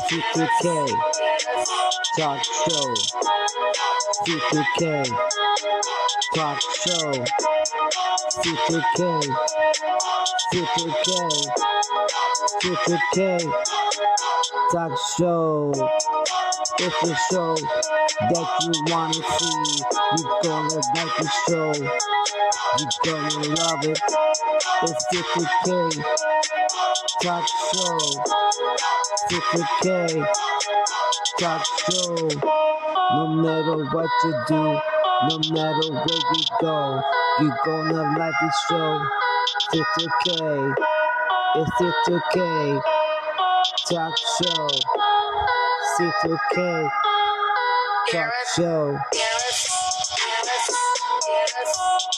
C2K Talk Show. C2K Talk Show. C2K. C2K. C2K Talk Show. It's a show that you wanna see. You gonna like the show. You gonna love it. It's C2K Talk Show. C2K Talk Show. No matter what you do, no matter where you go, you gonna like the show. C2K. It's C2K Talk Show. C2K Talk Show.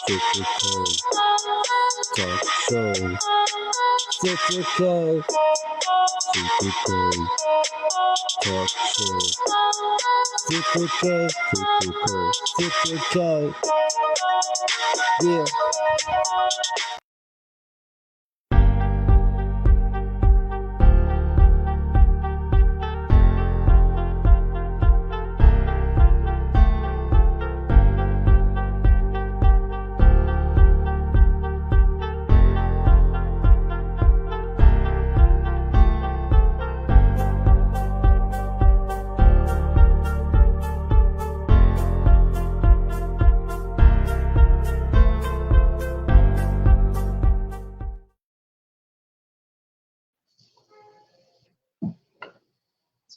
C2K Talk Show. C2K. C2K Talk Show. C2K. C2K. C2K. Yeah.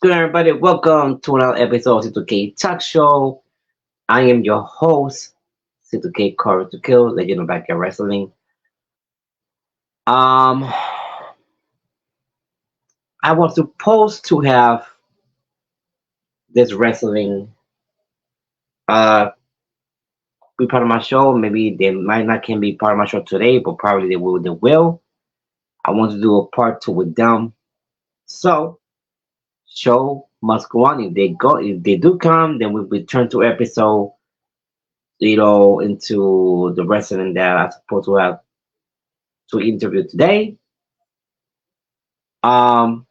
Good everybody, welcome to another episode of C2K Talk Show. I am your host, C2K Courage to Kill, Legend of Backyard Wrestling. I was supposed to have this wrestling be part of my show. Maybe they might not can be part of my show today, but probably they will. They will. I want to do a part two with them. So show must go on. If they do come, then we return to episode, into the wrestling that I'm supposed to have to interview today. We're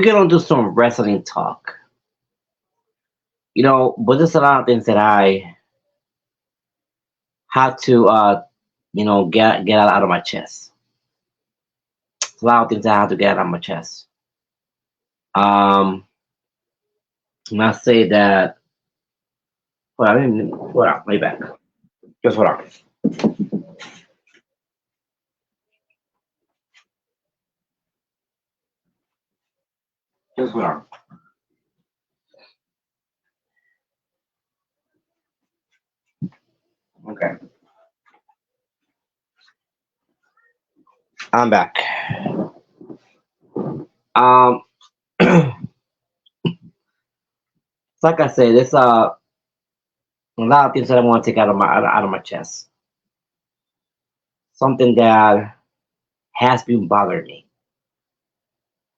gonna do some wrestling talk. But there's a lot of things that I had to get out of my chest. A lot of things I have to get out of my chest. And I say that. Hold on, way back. Just hold on. Just hold on. Okay. I'm back. Like I said, there's a lot of things that I want to take out of my chest. Something that has been bothering me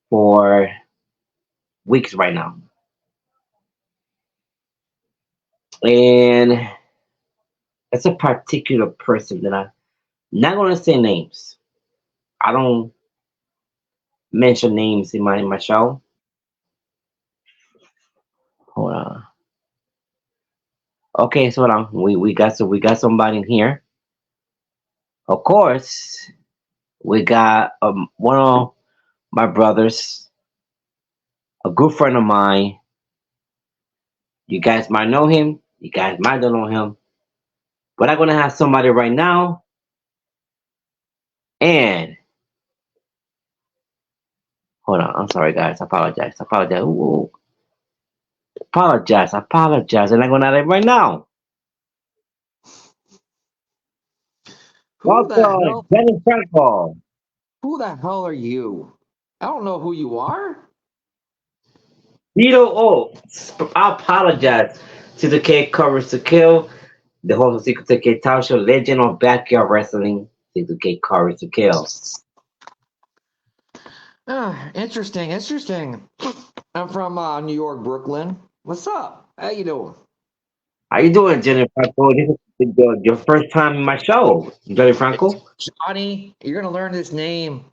for weeks right now, and it's a particular person that I'm not going to say names. I don't mention names in my show. Hold on. Okay, so hold on. We got somebody in here. Of course, we got one of my brothers, a good friend of mine. You guys might know him. You guys might don't know him. But I'm gonna have somebody right now, and hold on. I'm sorry, guys. I apologize. Ooh. Apologize, and I'm gonna have it right now. Who the hell? Jenny Franco. Who the hell are you? I don't know who you are. I apologize to the K Courage to Kill, the host of C2K Talk Show, Legend of Backyard Wrestling, C2K Courage to Kill. Interesting. I'm from New York, Brooklyn. What's up? How you doing? How you doing, Jenny Franco? This is your first time in my show, Jenny Franco. Johnny, you're gonna learn this name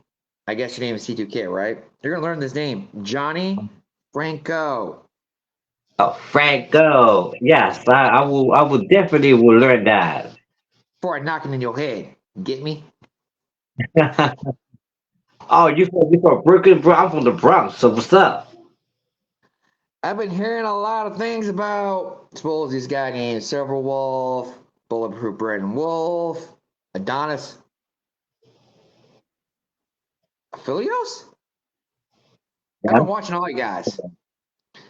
I guess your name is C2K, right? You're gonna learn this name, Johnny Franco. Oh, Franco. Yes, I will. I will definitely will learn that. Before I knock it in your head. Get me? Oh, you from Brooklyn, bro? I'm from the Bronx. So what's up? I've been hearing a lot of things about suppose this guy named Silver Wolf, Bulletproof Brandon Wolf, Adonis Philios. I've Yeah. been watching all you guys.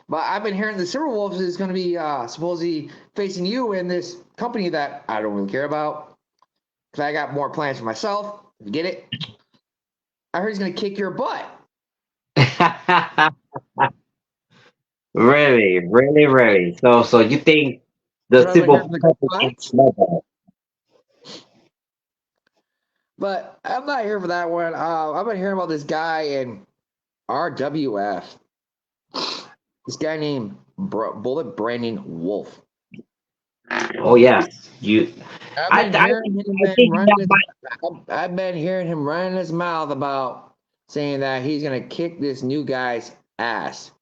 But I've been hearing the Silver Wolf is going to be supposedly facing you in this company that I don't really care about because I got more plans for myself. You get it? I heard he's going to kick your butt. Really, really, really. So you think That's the what I've been hearing civil from the purpose is grapevines. mobile? But I'm not here for that one. I've been hearing about this guy in RWF. This guy named Bullet Brandon Wolf. Oh yes, you. I've I been I hearing think him I man think running that his, might. I've been hearing him running his mouth about saying that he's gonna kick this new guy's ass.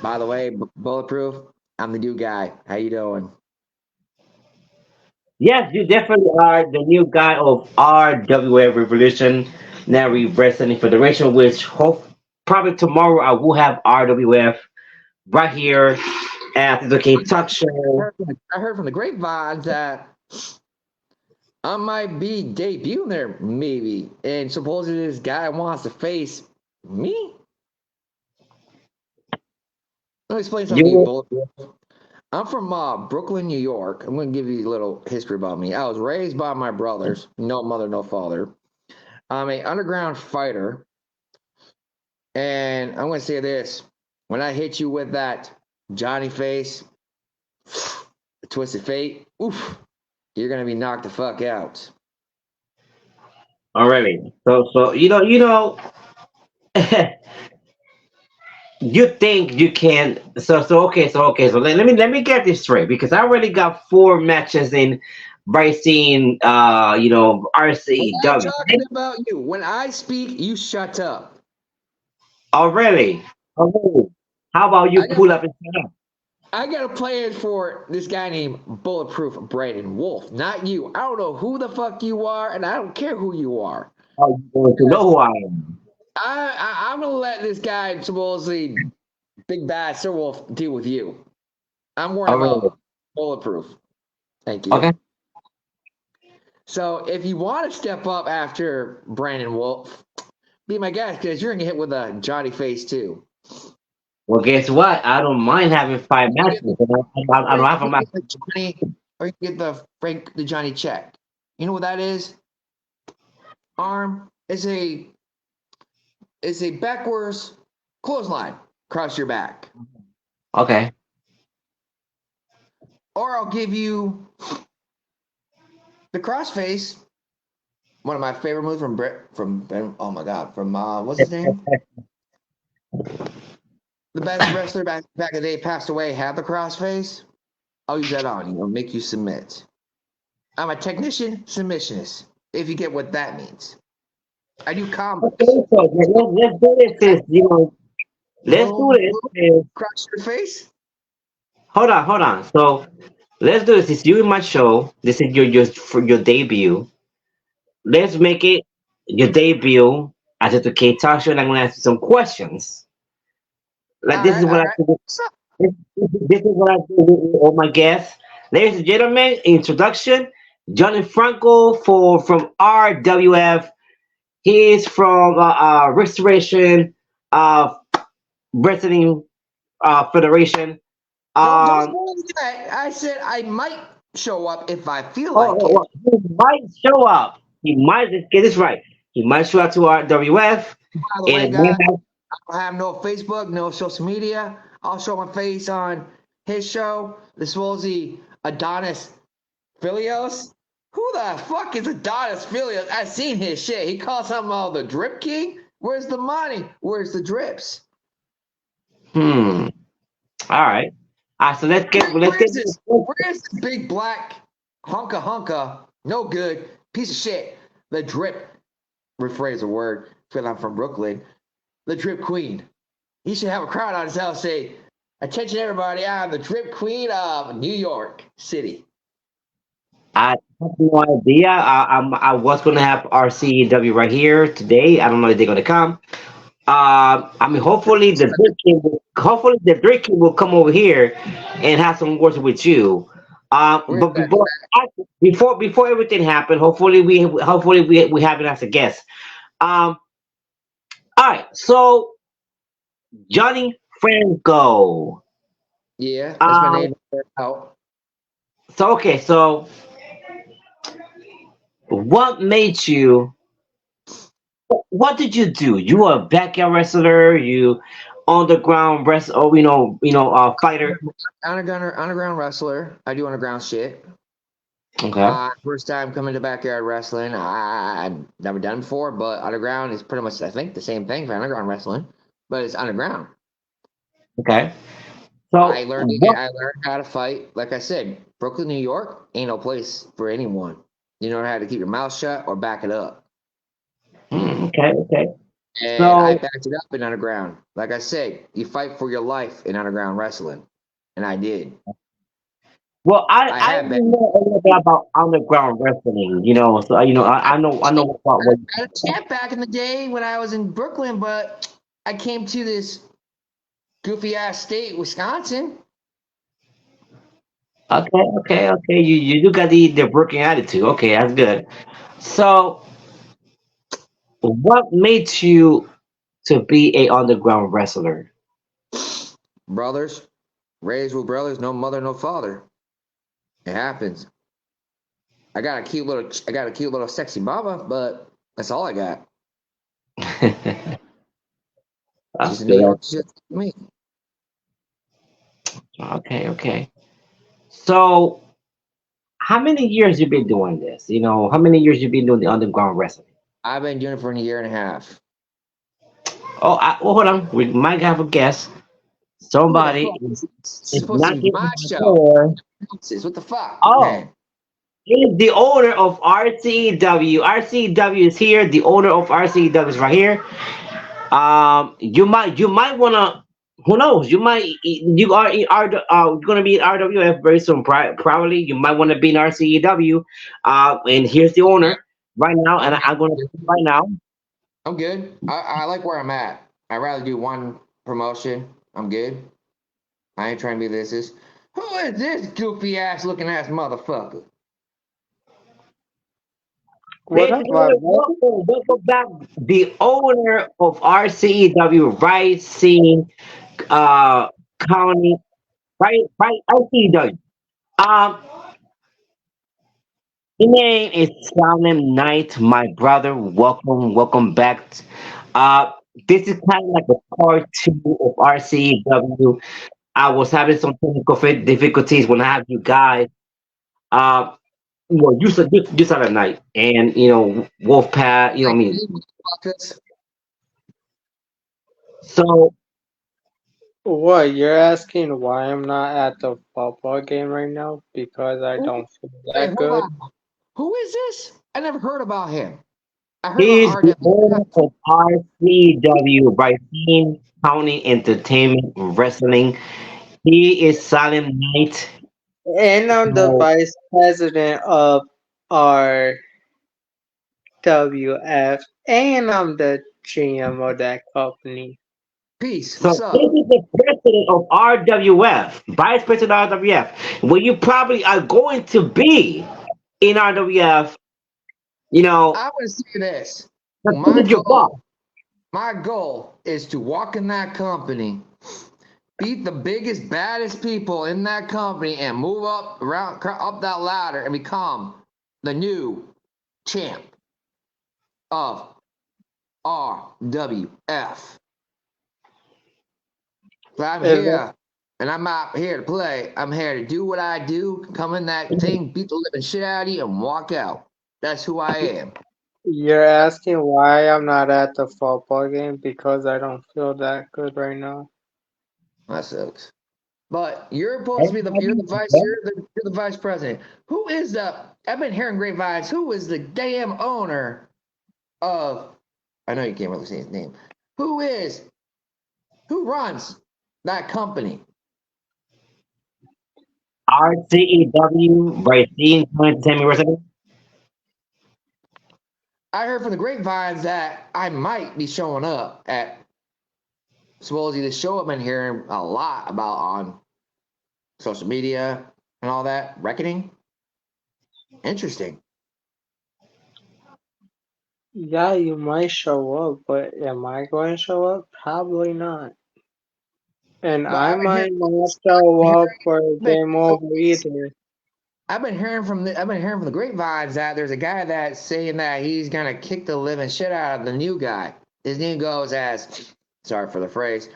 By the way, Bulletproof, I'm the new guy. How you doing? Yes, you definitely are the new guy of RWA Revolution Now Wrestling Federation, which hope probably tomorrow I will have RWF right here at the K Talk Show. I heard from the grapevine that I might be debuting there, maybe. And supposedly this guy wants to face me. Let me explain something to you, You Bulletproof. I'm from Brooklyn, New York. I'm going to give you a little history about me. I was raised by my brothers, no mother, no father. I'm a underground fighter, and I'm going to say this: when I hit you with that Johnny face, twisted fate, oof, you're going to be knocked the fuck out. already. So you think you can. So let me get this straight because I already got four matches in Brycing, I'm not RCW. talking about you. When I speak, you shut up. Already. Already. How about you I got pull up and shut up? I got a plan for this guy named Bulletproof Brandon Wolf, not you. I don't know who the fuck you are, and I don't care who you are. Are you going to know who I am? I'm gonna let this guy supposedly Big Bad Sir Wolf deal with you. I'm worried Already. about Bulletproof. Thank Okay. you. So if you want to step up after Brandon Wolf, be my guest because you're gonna get hit with a Johnny face too. Well, guess what? I don't mind having five You can matches. get the, I or don't you have a can match. get the Johnny, or you can get the Frank the Johnny check. You know what that is? Arm is a backwards clothesline across your back. Okay. Or I'll give you the crossface, one of my favorite moves from oh my god, from what's his name? The best wrestler back in the day passed away, had the crossface. I'll use that on you. I'll make you submit. I'm a technician submissionist, if you get what that means. I do Okay. combos. So let's do this. Let's do Boom, this. boom, cross your face. Hold on. So let's do this. It's you in my show. This is your for your debut. Let's make it your debut as a K talk show, and I'm gonna ask you some questions. Like All this right, is all what I right. do. What's up? This is what I do with all my guests. Ladies and gentlemen, introduction. Johnny Franco from RWF. He is from Restoration Wrestling Federation. Don't Um, spoil that. I said I might show up if I feel like it. well, he might show up. He might get this right. He might show up to RWF By the way, and guys, I have no Facebook, no social media. I'll show my face on his show. This was the Adonis Philios. Who the fuck is Adonis Philios? I've seen his shit. He calls him the Drip King. Where's the money? Where's the drips? hmm. All right. So let's Where get is this? Where is this big black hunka hunka? No good piece of shit. The drip. rephrase a word, because I'm from Brooklyn, the drip queen. He should have a crowd on his house say, "Attention, everybody! I'm the drip queen of New York City." I have no idea. I was gonna have RCW right here today. I don't know if they're gonna come. I mean, hopefully the Drake King will come over here and have some words with you. We're But back. before everything happened, hopefully we have it as a guest. Um, all right, so Johnny Franco. Yeah, that's my Um, name. Out. so what made you? What did you do? You were a backyard wrestler. You underground wrestler. Oh, fighter. Underground wrestler. I do underground shit. Okay. First time coming to backyard wrestling. I've never done before, but underground is pretty much, I think, the same thing for underground wrestling, but it's underground. Okay. So what? I learned how to fight. Like I said, Brooklyn, New York ain't no place for anyone. You know how to keep your mouth shut or back it up. Okay. Okay. And I So, backed it up in underground. Like I said, you fight for your life in underground wrestling, and I did. well, I I have been. know a little bit about underground wrestling. So I know what. I had a champ back in the day when I was in Brooklyn, but I came to this goofy ass state, Wisconsin. Okay. Okay. Okay. You do got the working attitude. Okay, that's good. So, what made you to be a underground wrestler? Brothers, raised with brothers, no mother, no father. It happens. I got a cute little sexy mama, but that's all I got. She's That's in New good. York, she's just like me. Okay. Okay. So, how many years you been doing this? How many years you been doing the underground wrestling? I've been doing it for a year and a half. Oh, well, hold on. We might have a guest. Who the Somebody fuck is this? This is is supposed to be knocking my on my show. door. What the fuck, Oh, man? he's the owner of RCW. RCW is here. The owner of RCW is right here. You might wanna. Who knows? You're gonna be in RWF very soon. Probably you might want to be in RCW. And here's the owner right now, and I'm I'm gonna right now. I'm good. I like where I'm at. I'd rather do one promotion. I'm good. I ain't trying to be this. Who is this goofy ass looking ass motherfucker? What Ladies up, and my gentlemen, brother? welcome back. The owner of RCEW, Rising uh, County, right, RCEW. Um, the name is Salem Knight, my brother. Welcome back. Uh, this is kind of like a part two of RCEW. I was having some technical difficulties when I have you guys. Uh, well, you said at night, and Wolfpack. I mean, so. What, you're asking why I'm not at the football game right now? Because I Who, don't feel wait, that hold good? on. Who is this? I never heard about him. I heard about He is the owner RWF. of RCW, Racine County Entertainment Wrestling. He is Silent Knight. And I'm the So, vice president of RWF, and I'm the GM of that company. Peace. so What's this up? is the president of RWF, Vice President of RWF. Where you probably are going to be in RWF, you know, I would say this. but this My is your boss. goal, my goal is to walk in that company, beat the biggest, baddest people in that company, and move up that ladder and become the new champ of RWF. So I'm If here, and I'm not here to play. I'm here to do what I do, come in that thing, beat the living shit out of you, and walk out. That's who I am. you're asking why I'm not at the football game, because I don't feel that good right now. That sucks. But you're supposed to be you're the vice president. Who is the? I've been hearing grapevines. Who is the damn owner of, I know you can't really say his name. Who runs that company? RCEW, Racine 2010 Wrestling. I heard from the grapevines that I might be showing up at supposedly the show I've been hearing a lot about on social media and all that. Reckoning? Interesting. Yeah, you might show up, but am I going to show up? Probably not. And But I might not show up for I've been, Game Over either. I've been hearing from the grapevines that there's a guy that's saying that he's gonna kick the living shit out of the new guy. His name goes as, sorry for the phrase,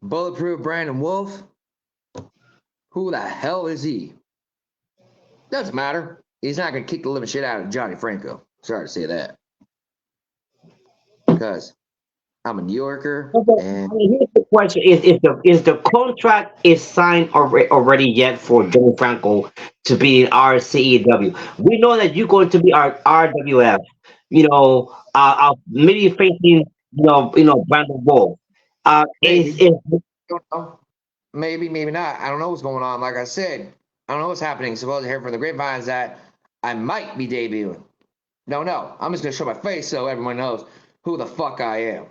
Bulletproof Brandon Wolf. Who the hell is he? Doesn't matter. He's not gonna kick the living shit out of Johnny Franco. Sorry to say that, because I'm a New Yorker Okay, and I mean, here's the question: is the contract is signed already yet for Johnny Franco to be in RCEW? We know that you're going to be our RWF. Maybe facing Brandon Wolf. maybe, don't know. Maybe, maybe not. I don't know what's going on. Like I said, I don't know what's happening. Supposedly, heard from the grapevines that I might be debuting. No. I'm just gonna show my face so everyone knows who the fuck I am.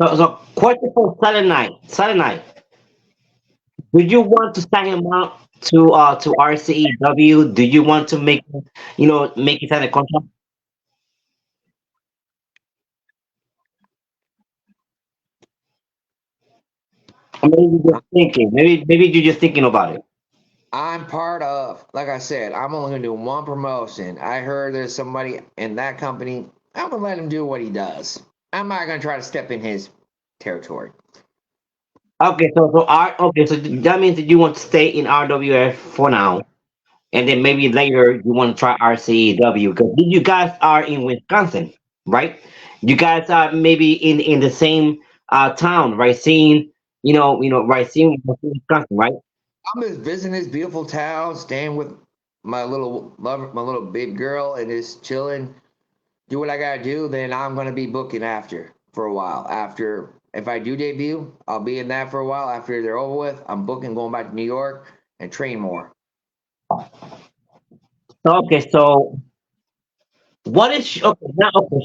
so question for Saturday night. Saturday night. Do you want to sign him out to RCEW? Do you want to make it sign a contract? Or maybe you're just thinking. Maybe you're just thinking about it. I'm part of, like I said, I'm only gonna do one promotion. I heard there's somebody in that company. I'm gonna let him do what he does. I'm not gonna try to step in his territory. So that means that you want to stay in RWF for now, and then maybe later you want to try RCW because you guys are in Wisconsin, right? You guys are maybe in the same town, right? Racine, Wisconsin, right? I'm just visiting this beautiful town, staying with my little love, my little big girl, and just chilling. Do what I gotta do. Then I'm gonna be booking after for a while. After if I do debut, I'll be in that for a while. After they're over with, I'm booking going back to New York and train more. So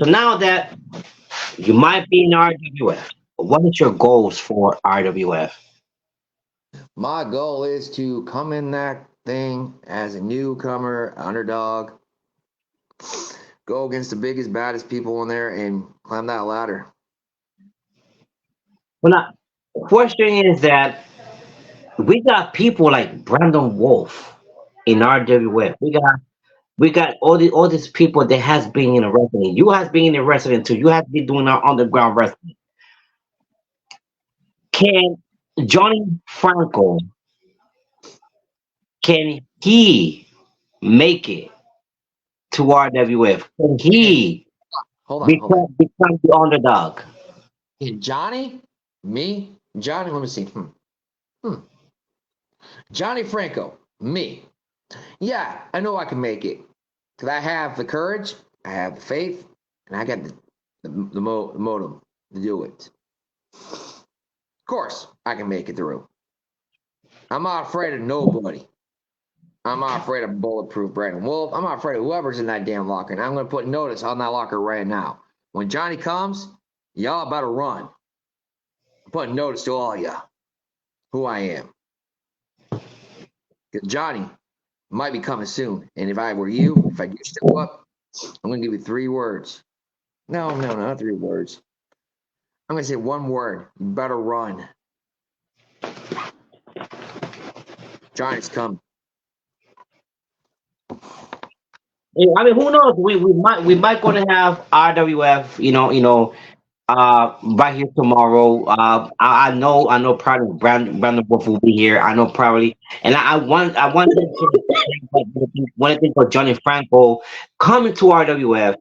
now that you might be in RWF, what is your goals for RWF? My goal is to come in that thing as a newcomer, underdog, go against the biggest, baddest people in there, and climb that ladder. Well, now, question is that we got people like Brandon Wolf in RWF. We got all these people that has been in a wrestling. You has been in a wrestling too. You have been doing our underground wrestling. Can Johnny Franco can he make it to RWF? Can And he hold on. become the underdog? And Johnny, me, Johnny. Let me see. Hmm. Johnny Franco, me. Yeah, I know I can make it because I have the courage, I have the faith, and I got the motive to do it. Of course, I can make it through. I'm not afraid of nobody. I'm not afraid of bulletproof Brandon Wolf. I'm not afraid of whoever's in that damn locker. And I'm going to put notice on that locker right now. When Johnny comes, y'all better run. I'm putting notice to all y'all who I am. Because Johnny might be coming soon. And if I were you, if I do step up, I'm going to give you 3 words. No, not 3 words. I'm going to say one word. You better run. Johnny's coming. Yeah, I mean, who knows? We might gonna have RWF. Right here tomorrow. I know probably Brandon Wolf will be here. I know probably, and I want them to one thing for Johnny Franco coming to RWF.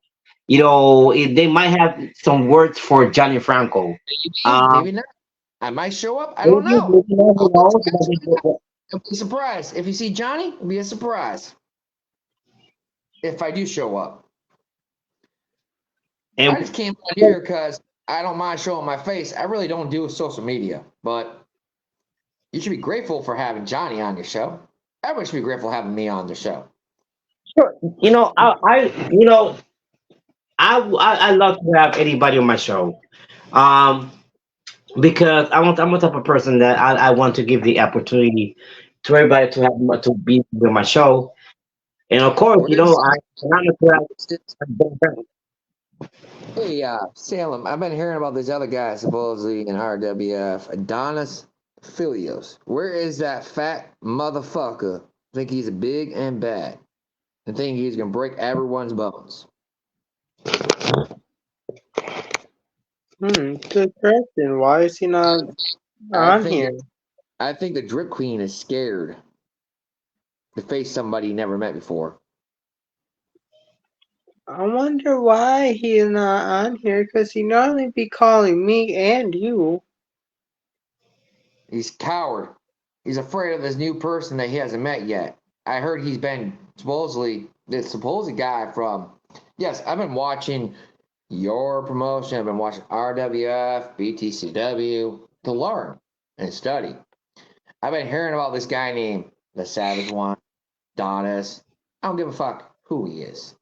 They might have some words for Johnny Franco. Maybe, Uh, maybe not. I might show up. I don't know. maybe never I'll let know. you guys find out. It'll be a surprise. If you see Johnny, it'll be a surprise. If I do show up. And I just came on here because I don't mind showing my face. I really don't do social media, but you should be grateful for having Johnny on your show. Everyone should be grateful having me on the show. sure, I love to have anybody on my show. Um, because I'm a type of person that I want to give the opportunity to everybody to have to be on my show. And of course, We're gonna see. I'm not Hey, Salem, I've been hearing about this other guy supposedly in RWF, Adonis Filios. Where is that fat motherfucker? Think he's big and bad, and think he's gonna break everyone's bones. Good question. Why is he not I on think here? that I think the drip queen is scared to face somebody he never met before. I wonder why he is not on here, because he normally be calling me and you. He's a coward. He's afraid of this new person that he hasn't met yet. I heard he's been supposedly this supposed guy from. Yes, I've been watching your promotion. I've been watching RWF, BTCW to learn and study. I've been hearing about this guy named the Savage One, Adonis. I don't give a fuck who he is.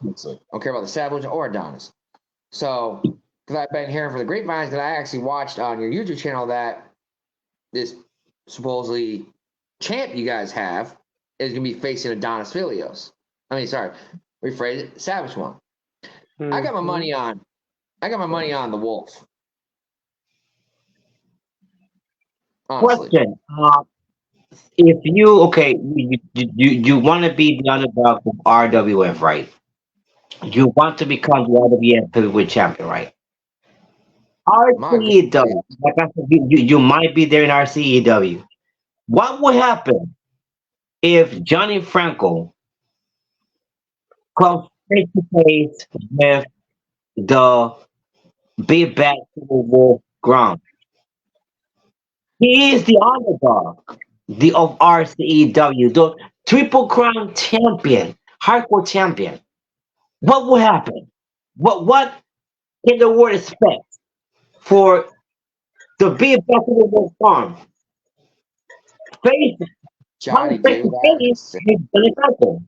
Honestly, I don't care about the Savage or Adonis. So, because I've been hearing from the grapevines that I actually watched on your YouTube channel that this supposedly champ you guys have is going to be facing Adonis Filios. I mean, sorry, rephrase it, Savage One. I got my Mhm. money on. I got my money on the Wolf. Honestly, question. If you okay, you want to be the underdog of RWF, right? You want to become the RWF heavyweight champion, right? my goal is RCEW, like I said, you might be there in RCEW. What would happen if Johnny Franco comes face to face with the big bad Wolf Gronk? He is the underdog, the of RCEW, the Triple Crown champion, hardcore champion. What will happen? What can the world expect for the big Buffalo Wolf Farm face Johnny, face dude. to face with Johnny Franco?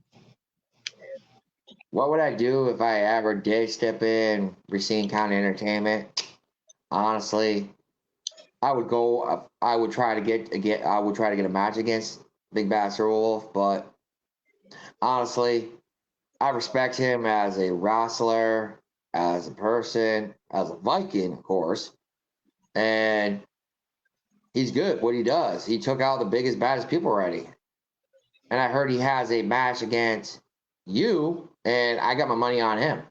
What would I do if I ever did step in Racine County Entertainment? Honestly, I would go. I would try to get. I would try to get a match against Big Bastard Wolf, but honestly, I respect him as a wrestler, as a person, as a Viking, of course, and he's good. What he does, he took out the biggest, baddest people already. And I heard he has a match against you, and I got my money on him.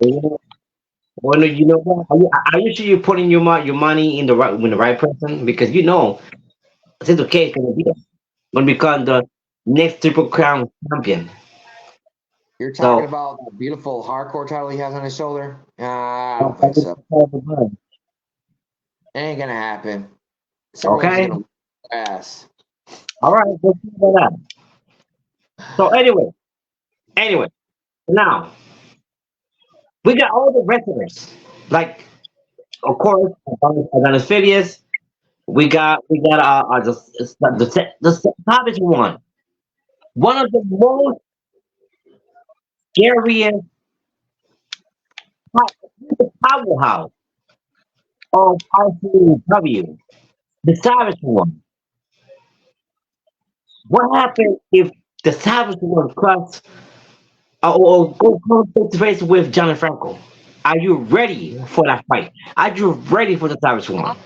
Well, no, you know what? Are you sure you're putting your money in the right with the right person? Because C2K is gonna become the next Triple Crown champion. You're talking So about that beautiful hardcore title he has on his shoulder? I don't think so. It ain't gonna happen. Someone else is okay, gonna ass. all right, let's do that. So anyway, now we got all the wrestlers. Like, of course, Adonis Phineas. We got the Savage one of the most scariest powerhouse of RCW, the Savage One. What happened if the Savage One crossed or go face to face with Johnny Franco? Are you ready for that fight? Are you ready for the Savage One?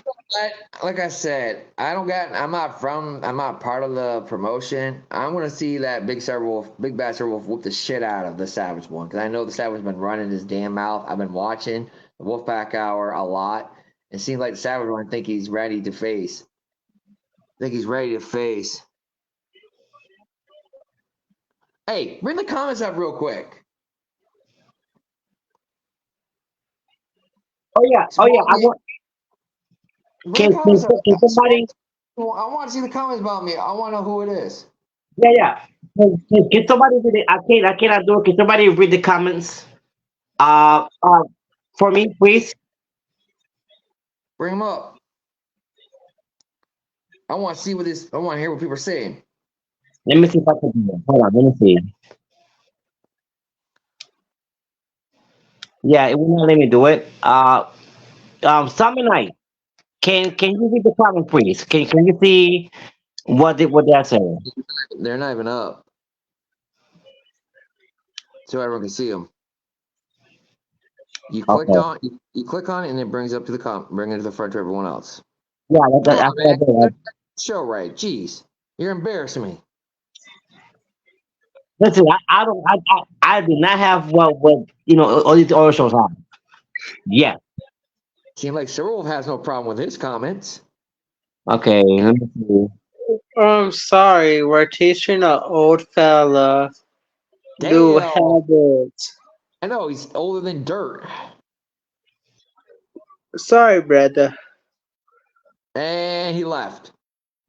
Like I said, I don't got. I'm not from. I'm not part of the promotion. I'm gonna see that Big Bastard Wolf, whoop the shit out of the Savage One because I know the Savage been running his damn mouth. I've been watching the Wolfpack Hour a lot. It seems like the Savage One think he's ready to face. Think he's ready to face. Hey, bring the comments up real quick. Oh yeah. I Supposedly, want bring the comments up. can somebody? I want to see the comments about me. I want to know who it is. Yeah, yeah. Can somebody read it? I cannot do it. Can somebody read the comments? Uh, uh, for me, please. Bring him up. I want to see what this. I want to hear what people are saying. Let me see if I can do it. Hold on, let me see. Yeah, it will not let me do it. Summer Night. Can you read the comment, please? Can you see what they're saying? They're not even up, so everyone can see them. You clicked Okay. on you click on it and it brings up to the bring it to the front to everyone else. Yeah, Come on, that's what man. I did. Show right. Jeez, you're embarrassing me. Listen, I don't I do not have what all these oil shows have. Yeah. Seems like Sir has no problem with his comments. Okay, let me see. I'm sorry, we're teaching an old fella new Damn, habits. I know he's older than dirt. Sorry, brother. And he left.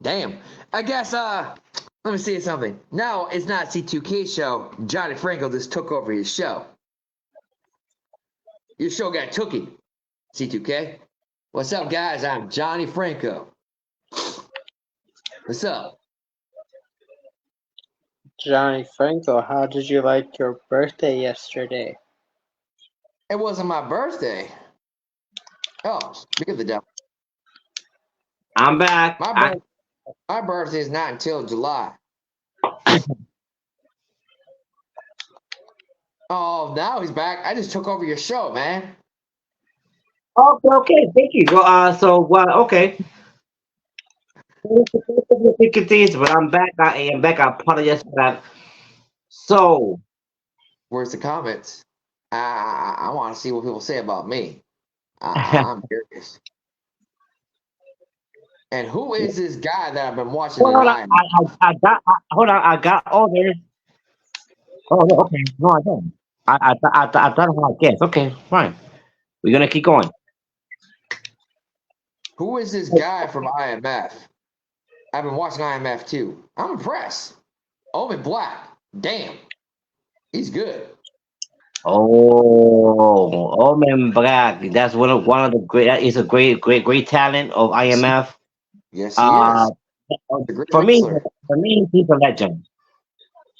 Damn. I guess let me see something. Now it's not C2K show. Johnny Franco just took over his show. Your show got tookie. C2K. What's up, guys? I'm Johnny Franco. What's up? Johnny Franco, how did you like your birthday yesterday? It wasn't my birthday. Oh, speak of the devil. I'm back. My birth my birthday is not until July. Oh, now he's back. I just took over your show, man. Okay, thank you. Okay. Difficulties, but I'm back. I am back. I apologize for that. So, Where's the comments? I want to see what people say about me. hold I'm curious. And who is this guy that I've been watching in on. IM? Hold on. I got all this. Oh, no, okay. No, I don't. I thought I had guess. Okay, fine. We're gonna keep going. Who is this guy from IMF? I've been watching IMF too. I'm impressed. Omen Black. Damn, he's good. Oh man, Black. That's one of the great. That is a great talent of IMF. Yes, he Uh, is. A great for me, wrestler. he's a legend.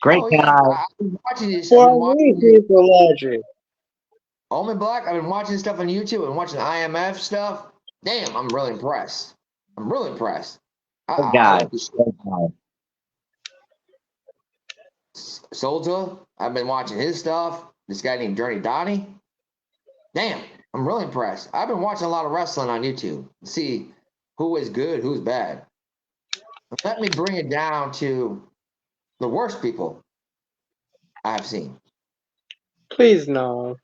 Great Oh yeah, guy. I've been watching this. I've been For me, watching he's a legend. Omen Black. I've been watching stuff on YouTube and watching IMF stuff. Damn, I'm really impressed. I'm really impressed. Great I guy. like this Great guy. Soldier. I've been watching his stuff. This guy named Journey Donnie. Damn, I'm really impressed. I've been watching a lot of wrestling on YouTube to see who is good, who's bad. Let me bring it down to the worst people I've seen. Please no.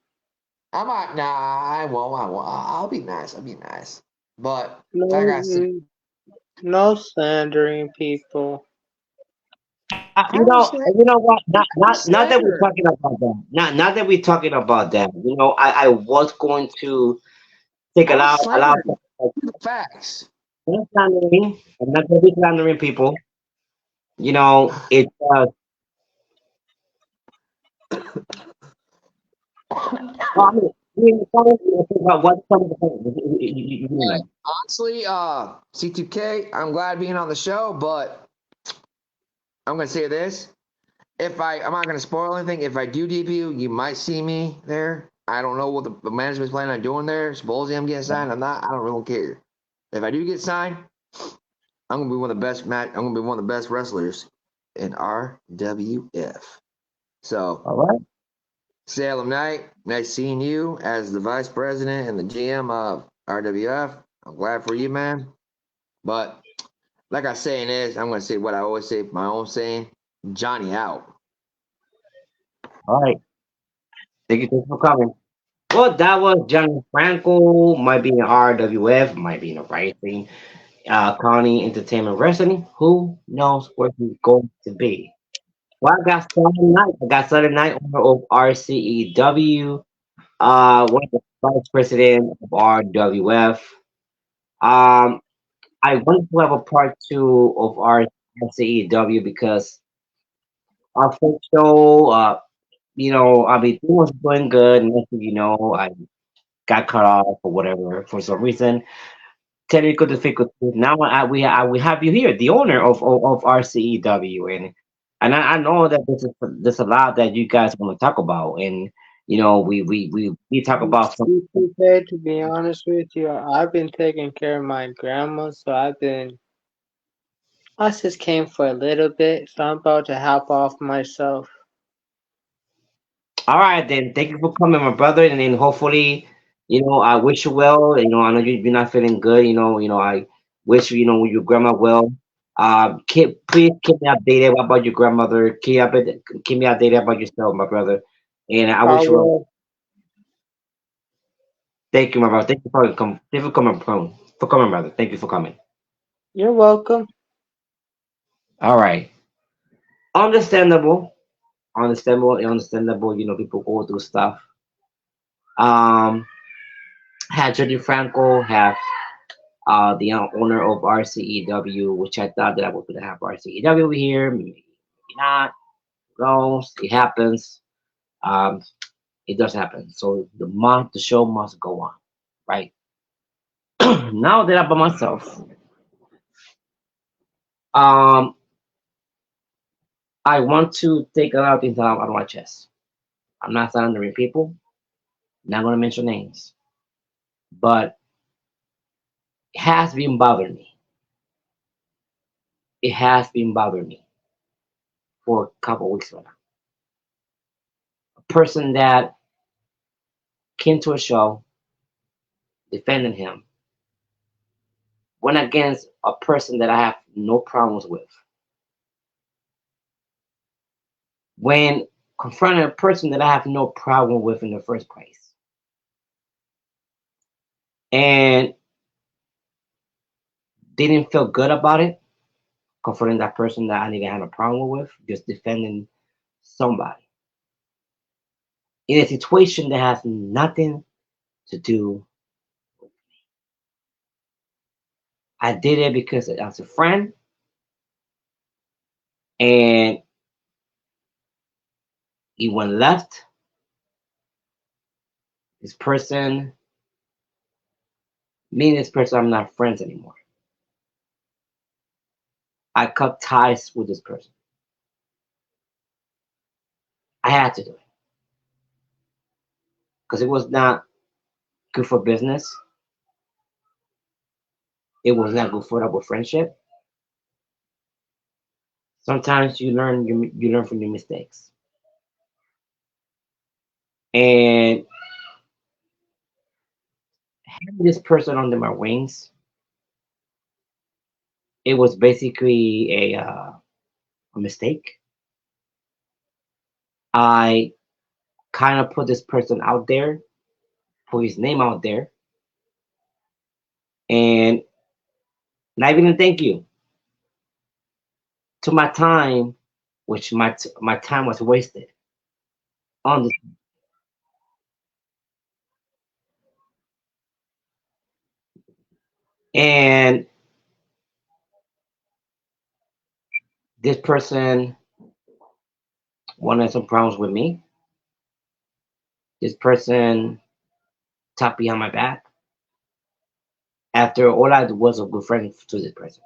I'm not. Nah, I won't. I won't. I'll be nice. I'll be nice. But No, like I said, no slandering people. I don't You know what? Not that we're slander. talking about that. Not that we're talking about that. I was going to take I don't allow slander the facts. I'm not slandering. I'm not going to be slandering people. It's well, what some of the things you mean, like, Honestly, C2K, I'm glad being on the show, but I'm gonna say this. If I'm not gonna spoil anything. If I do debut, you might see me there. I don't know what the management's planning on doing there. Supposedly I'm getting signed. I'm not. I don't really care. If I do get signed, I'm gonna be one of the best I'm gonna be one of the best wrestlers in RWF. So all right? Salem Knight, nice seeing you as the vice president and the GM of RWF. I'm glad for you, man. But like I saying is, I'm gonna say what I always say, my own saying, Johnny out. All right. Thank you for coming. Well, that was Johnny Franco, might be in RWF, might be in a rising County Entertainment Wrestling. Who knows where he's going to be? Well, I got Southern Night. I got Southern Night, owner of RCEW, one of the vice president of RWF. Um, I want to have a part two of our RCEW because our first show, I mean, things was going good. Next thing you know, I got cut off or whatever for some reason. Technical difficulties. Now we have you here, the owner of RCEW, and I know that this is a lot that you guys want to talk about, and we talk about some. C2K, to be honest with you, I've been taking care of my grandma, so I just came for a little bit, so I'm about to hop off myself. All right, then. Thank you for coming, my brother, and then hopefully, I wish you well. I know you're not feeling good. I wish your grandma well. Please keep me updated about your grandmother. Keep me updated about yourself, my brother. And I I wish you well. will. Thank you, my brother. Thank you for coming, brother. Thank you for coming. You're welcome. All right, understandable, understandable. People go through stuff. Um, had Jody Franco have the owner of RCEW, which I thought that I was going to have RCEW here, maybe not. No, it happens. Um, it does happen. So the show must go on, right? Now that I'm by myself, um, I want to take a lot of things out of my chest. I'm not slandering people. Not going to mention names, but it has been bothering me. It has been bothering me for a couple of weeks now. A person that came to a show defending him went against a person that I have no problems with. When confronting a person that I have no problem with in the first place. And didn't feel good about it, confronting that person that I didn't have a problem with, just defending somebody. In a situation that has nothing to do, I did it because as a friend, and he went left. This person, me and this person, I'm not friends anymore. I cut ties with this person. I had to do it because it was not good for business. It was not good for our friendship. Sometimes you learn from your mistakes. And having this person under my wings, it was basically a mistake. I kind of put this person out there, put his name out there, and not even a thank you to my time, which my time was wasted on this. And this person wanted some problems with me. This person talked behind my back. After all I was a good friend to this person.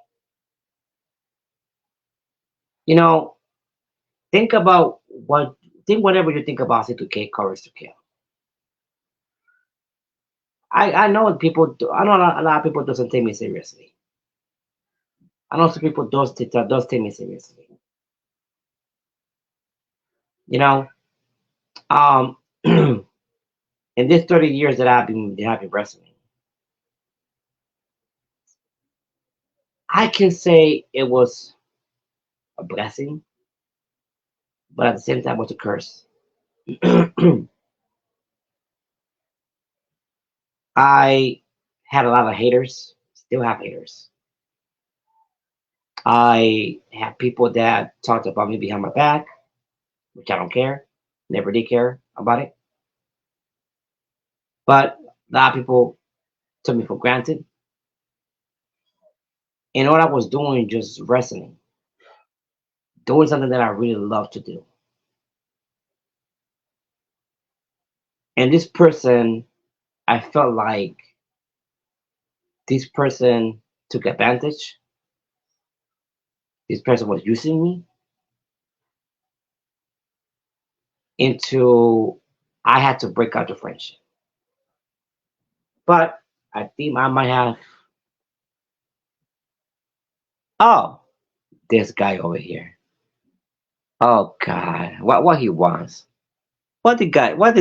You know, think about think whatever you think about C2K Courage to Kill. I know I know a lot of people doesn't take me seriously. I know some people does take me seriously. You know, um, in this 30 years that I've been wrestling, I can say it was a blessing, but at the same time it was a curse. I had a lot of haters, still have haters. I have people that talked about me behind my back, which I don't care, never did care about it. But a lot of people took me for granted, and all I was doing just wrestling, doing something that I really love to do. And this person, I felt like this person took advantage. This person was using me into I had to break out the friendship. But I think I might have oh, this guy over here. Oh God. What he wants. What this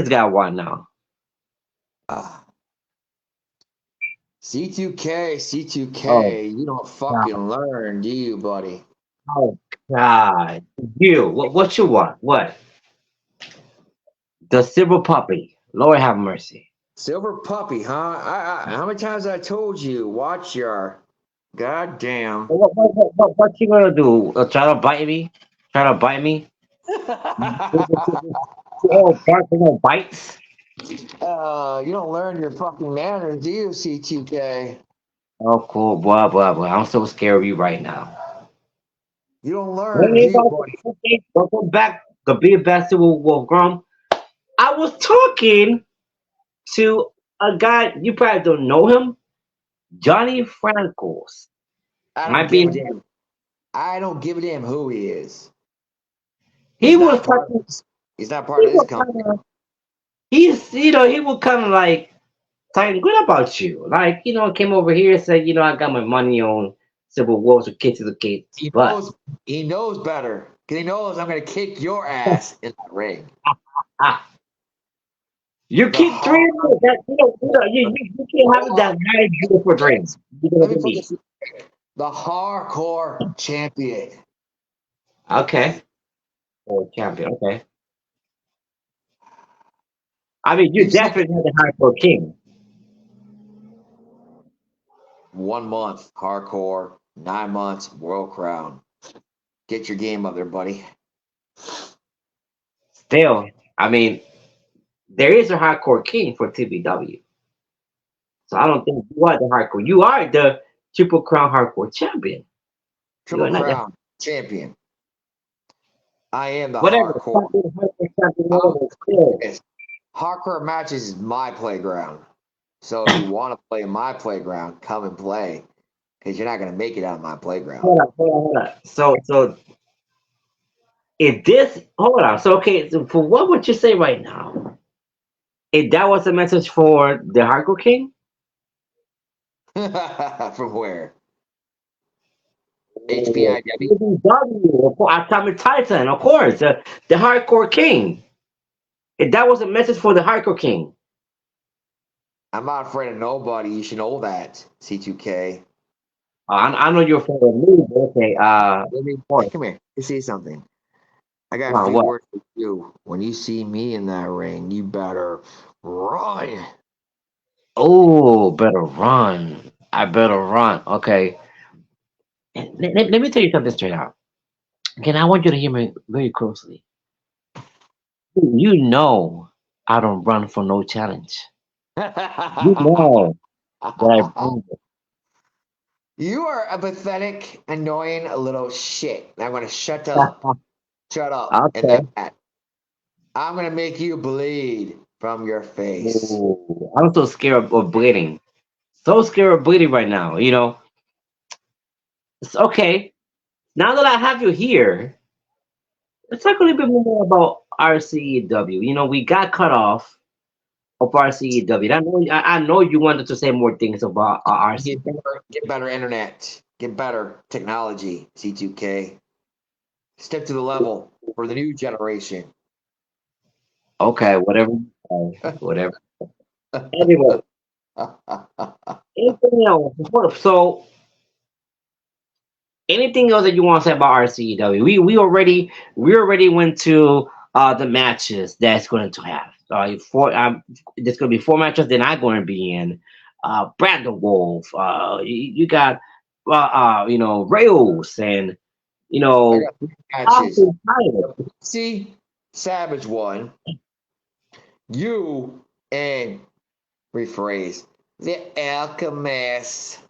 guy want now? Ah, C2K, Oh C2K. You don't God. fucking learn, do you, buddy? Oh God. You what you want? What? The silver puppy. Lord have mercy. Silver puppy, huh? How many times I told you? Watch your goddamn. What you gonna do? Try to bite me? Try to bite me? Oh, barking on bites? You don't learn your fucking manners, do you, C2K? Oh, cool. Blah, blah, blah. I'm so scared of you right now. You don't learn, do you, Anybody, buddy? okay, welcome back. The Big Basketball Wolf Grum. I was talking to a guy, you probably don't know him, Johnny Francos. I don't Might give be, a damn. I don't give a damn who he is. he He's was not part of talking, this. He's not part he of this was company. kind of, he was kind of like talking good about you. Like, came over here and said, I got my money on Civil War to kids to the kids. He But, knows. He knows better because he knows I'm gonna kick your ass in that ring. ah, you The keep hard. three of them. That you can't have Hold it on. that married you for dreams. You're Let gonna me get put me. this. The hardcore champion. Okay. Oh, champion. Okay. I mean, you You said definitely have the hardcore king. 1 month hardcore, 9 months world crown. Get your game up there, buddy. Still, I mean, there is a hardcore king for TBW. So I don't think you are the hardcore. You are the triple crown hardcore champion. You Triple are not the crown champion. I am the whatever. hardcore. Champion, hardcore champion, I'll whatever. Still. this. Hardcore matches is my playground. So if you want to play in my playground, come and play. Because you're not gonna make it out of my playground. Hold on. So if this, hold on. So okay, so for what would you say right now? If that was a message for the hardcore king? From where? HPIW. AEW, Atomic Titan, of course, the Hardcore King. If that was a message for the Hardcore King, I'm not afraid of nobody. You should know that. C2K. I know you're afraid of me, but okay, Let me of course. come here. You see something. I got Come a on, few what? words for you. When you see me in that ring, you better run. Oh, better run. I better run. Okay. Let me tell you something straight out. Again, I want you to hear me very closely. You know I don't run for no challenge. You know that I bring it. You are a pathetic, annoying little shit. I'm gonna shut up. Shut up. And Okay. that I'm gonna make you bleed from your face. Ooh, I'm so scared of bleeding. So scared of bleeding right now. It's okay. Now that I have you here, let's talk a little bit more about RCEW. We got cut off of RCEW. I know you wanted to say more things about RCEW. Get better internet. Get better technology, C2K. Step to the level for the new generation. Okay, whatever. Whatever. Anyway, anything else? So, anything else that you want to say about RCEW? We already went to the matches that's going to have. There's going to be four matches that I'm going to be in. Brandon Wolf. You got Rails and you I know got three matches. Austin Tyler. See, Savage one. You and rephrase the Alchemist.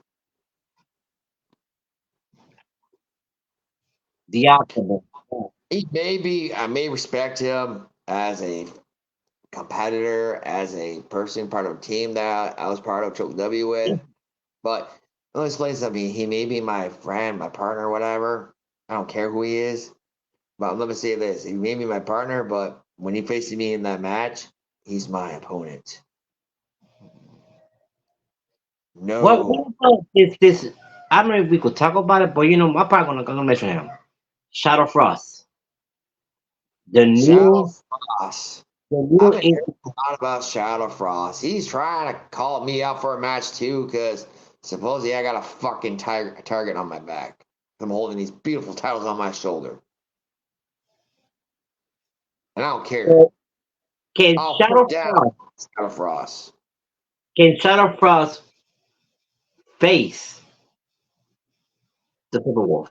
The Alchemist. I may respect him as a competitor, as a person, part of a team that I was part of W with. But let me explain something. He may be my friend, my partner, whatever. I don't care who he is. But let me say this: he may be my partner, but when he faces me in that match, he's my opponent. What No about this? I don't know if we could talk about it, but I'm probably gonna mention him. Shadow Frost, the Shadow new, Frost. the I've new. been hearing a lot about Shadow Frost. He's trying to call me out for a match too, because supposedly I got a fucking target on my back. I'm holding these beautiful titles on my shoulder, and I don't care. Can I'll put Shadow down Frost, Shadow Frost. can Shadow Frost face the Silver Wolf?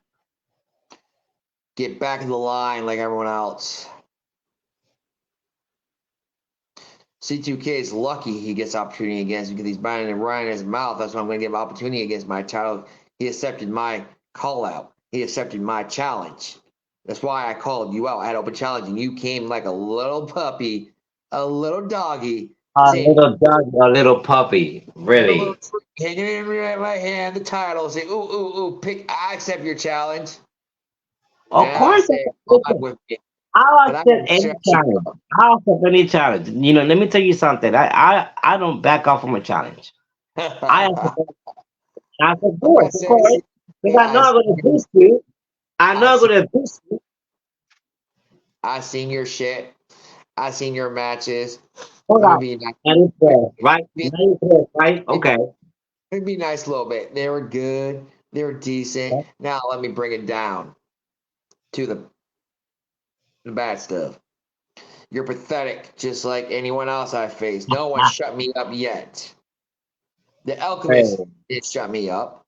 Get back in the line like everyone else. C2K is lucky he gets opportunity against because he's biting and running his mouth. That's why I'm going to give him opportunity against my title. He accepted my call out. He accepted my challenge. That's why I called you out. I had open challenge, and you came like a little puppy, a little doggy, A saying, little dog, a little puppy, a little really. hanging in my hand, the title, say, ooh, ooh, ooh, pick, I accept your challenge. Of And I course, say, come on listen, with me. I'll But I'm going accept to any shut you challenge. up. I'll accept any challenge. Let me tell you something. I don't back off from a challenge. I accept, I said, I'm going to of say, course, because I know I'm gonna beat you. I know I I'm see, gonna beat you. I seen your shit. I seen your matches. Hold Let me on. be nice. That is fair, right? Let That is fair, right? me Okay. be nice a little bit. They were good. They were decent. Now let me bring it down to the bad stuff. You're pathetic, just like anyone else I faced. No one shut me up yet. The Alchemist Hey. didn't shut me up.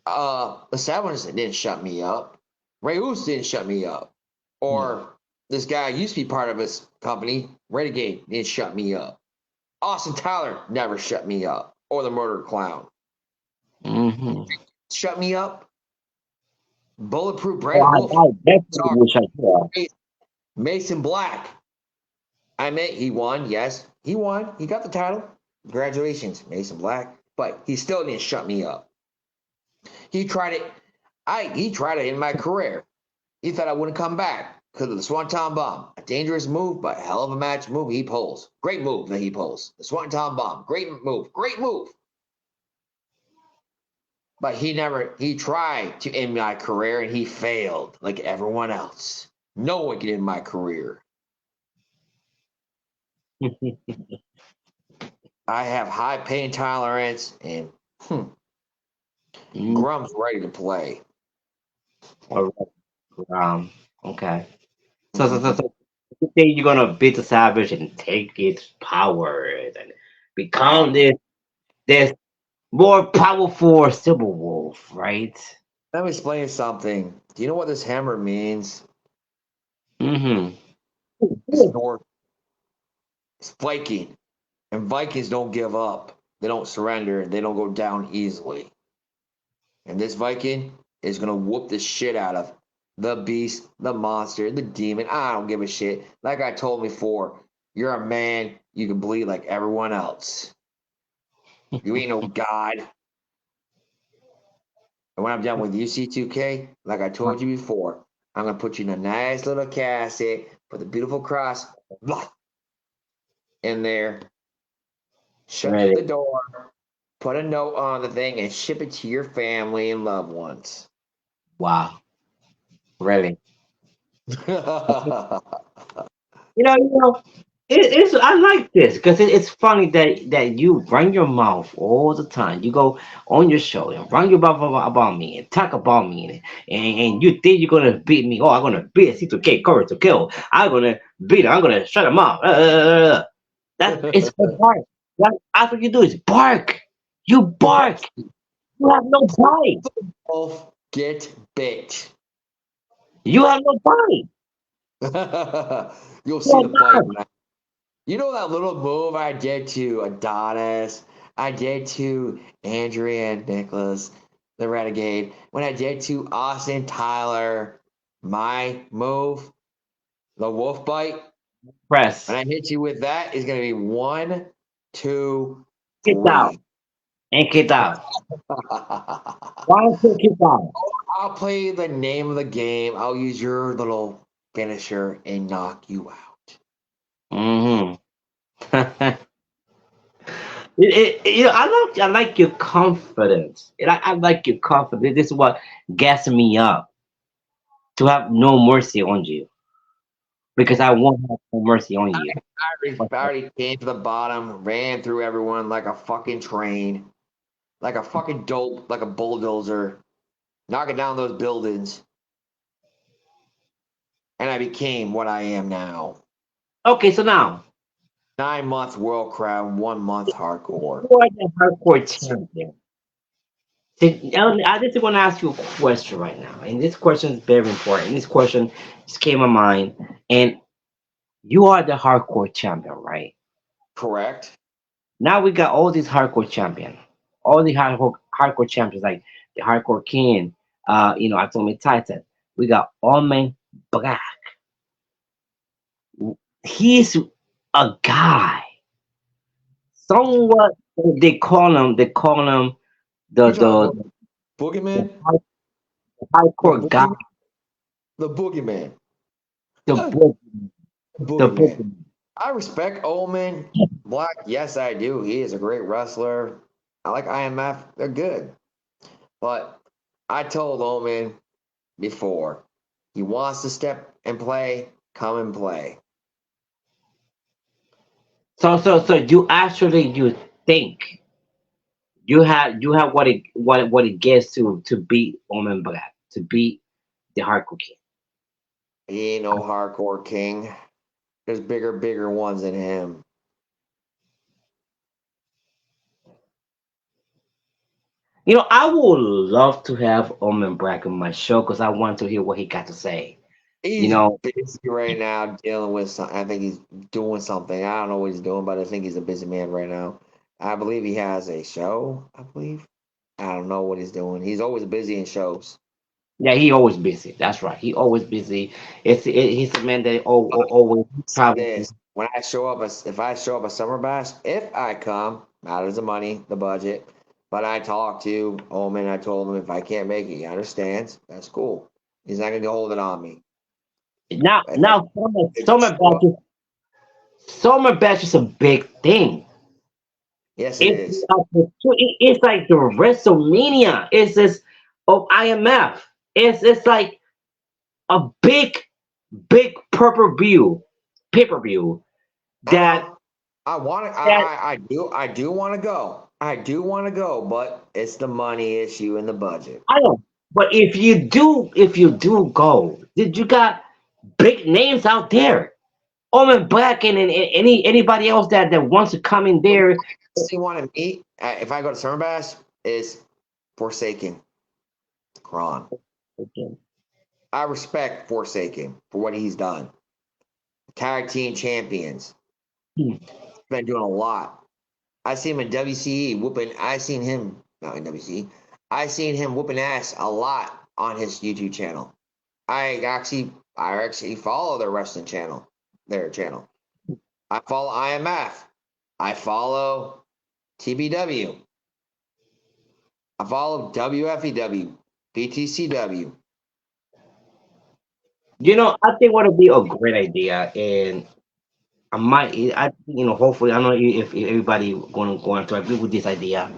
The Savage didn't shut me up. Reus didn't shut me up. Or this guy used to be part of his company, Renegade, didn't shut me up. Austin Tyler never shut me up. Or the Murder Clown. Mm-hmm. Shut me up. Bulletproof Oh, Brandon Wolf. I definitely Sorry. wish I could. Mason Black. I mean, he won. Yes, he won. He got the title. Congratulations, Mason Black. But he still didn't shut me up. He tried it. He tried it in my career. He thought I wouldn't come back because of the Swanton Bomb. A dangerous move, but hell of a match move he pulls. Great move that he pulls. The Swanton Bomb. Great move. Great move. But he tried to end my career and he failed like everyone else. No one can end my career. I have high pain tolerance and Mm, Grum's ready to play. all right. Okay. Mm-hmm. So you think you're gonna beat the Savage and take its powers and become Oh, this more powerful Silver Wolf, right? let me explain something. Do you know what this hammer means? Mm-hmm. It's North. It's Viking. And Vikings don't give up. They don't surrender. They don't go down easily. And this Viking is gonna whoop the shit out of the beast, the monster, the demon. I don't give a shit. Like I told before, you're a man. You can bleed like everyone else. You ain't no god. And when I'm done with UC2K, like I told you before, I'm gonna put you in a nice little casket, put the beautiful cross blah, in there, shut Ready. the door, put a note on the thing, and ship it to your family and loved ones. Wow. Really. I You know, it's I like this because it's funny that you run your mouth all the time. You go on your show and run your mouth about me and talk about me and you think you're gonna beat me. Oh, I'm gonna beat C2K, courage to kill. I'm gonna beat him. I'm gonna shut him up. That it's for bark. That's what you do is bark. You bark. You have no bite. both get bit. You have no bite. You'll You see have the bite. none. You know that little move I did to Adonis, I did to Andrea and Nicholas, the Renegade, when I did to Austin Tyler, my move, the wolf bite. When Press. I hit you with that, is going to be one, two, Get out. three. And get out. Why don't you get out? I'll play the name of the game. I'll use your little finisher and knock you out. Mm-hmm. I like your confidence. I like your confidence. This is what gets me up to have no mercy on you because I won't have no mercy on you. I already came to the bottom, ran through everyone like a fucking train, like a fucking dope, like a bulldozer, knocking down those buildings, and I became what I am now. Okay, so now 9 months world crown, 1 month hardcore. you are the hardcore champion. See, I just want to ask you a question right now, and this question is very important. This question just came to mind, and you are the hardcore champion, right? Correct? Now we got all these hardcore champion, all the hardcore champions like the hardcore king, Atomic Titan. We got Omen Black. He's a guy. Somewhat they call him the You talking the, about the boogeyman? The hardcore guy, boogeyman? The boogeyman. the The book, the book. boogeyman. I respect Omen Black. Yes, I do. He is a great wrestler. I like IMF. They're good. But I told Omen before, he wants to step and play, come and play. So you actually you think you have what it gets to beat Omen Black, to beat the hardcore king. He ain't no hardcore king. There's bigger ones than him. I would love to have Omen Black on my show because I want to hear what he got to say. You He's know, busy right now dealing with something. I think he's doing something. I don't know what he's doing, but I think he's a busy man right now. I believe he has a show, I believe. I don't know what he's doing. He's always busy in shows. yeah, he always busy. That's right. He always busy. He's a man that always Say traveling. this: when I show up, if I show up at Summer Bash, if I come, matters the money, the budget. But I talked to Omen. I told him if I can't make it, he understands. That's cool. He's not going to hold it on me. Now If I now show up, summer batch is a big thing. yes, it It's is. it's like the WrestleMania. It's this of IMF. It's like a big pay per view I that know. I want to. that I do want to go. I do want to go, but it's the money issue and the budget. I don't. But if you do go, did you got big names out there? Omen Black and anybody else that wants to come in there. You want to meet? If I go to Summer Bash, is Forsaken Kron. Okay. I respect Forsaken for what he's done. Tag team champions. Hmm. Been doing a lot. I seen him in WCE whooping. I seen him not in WCE. I seen him whooping ass a lot on his YouTube channel. I actually follow their wrestling channel, their channel. I follow IMF. I follow TBW. I follow WFEW, BTCW. I think what would be a great idea, and hopefully, I don't know if everybody going to agree with this idea.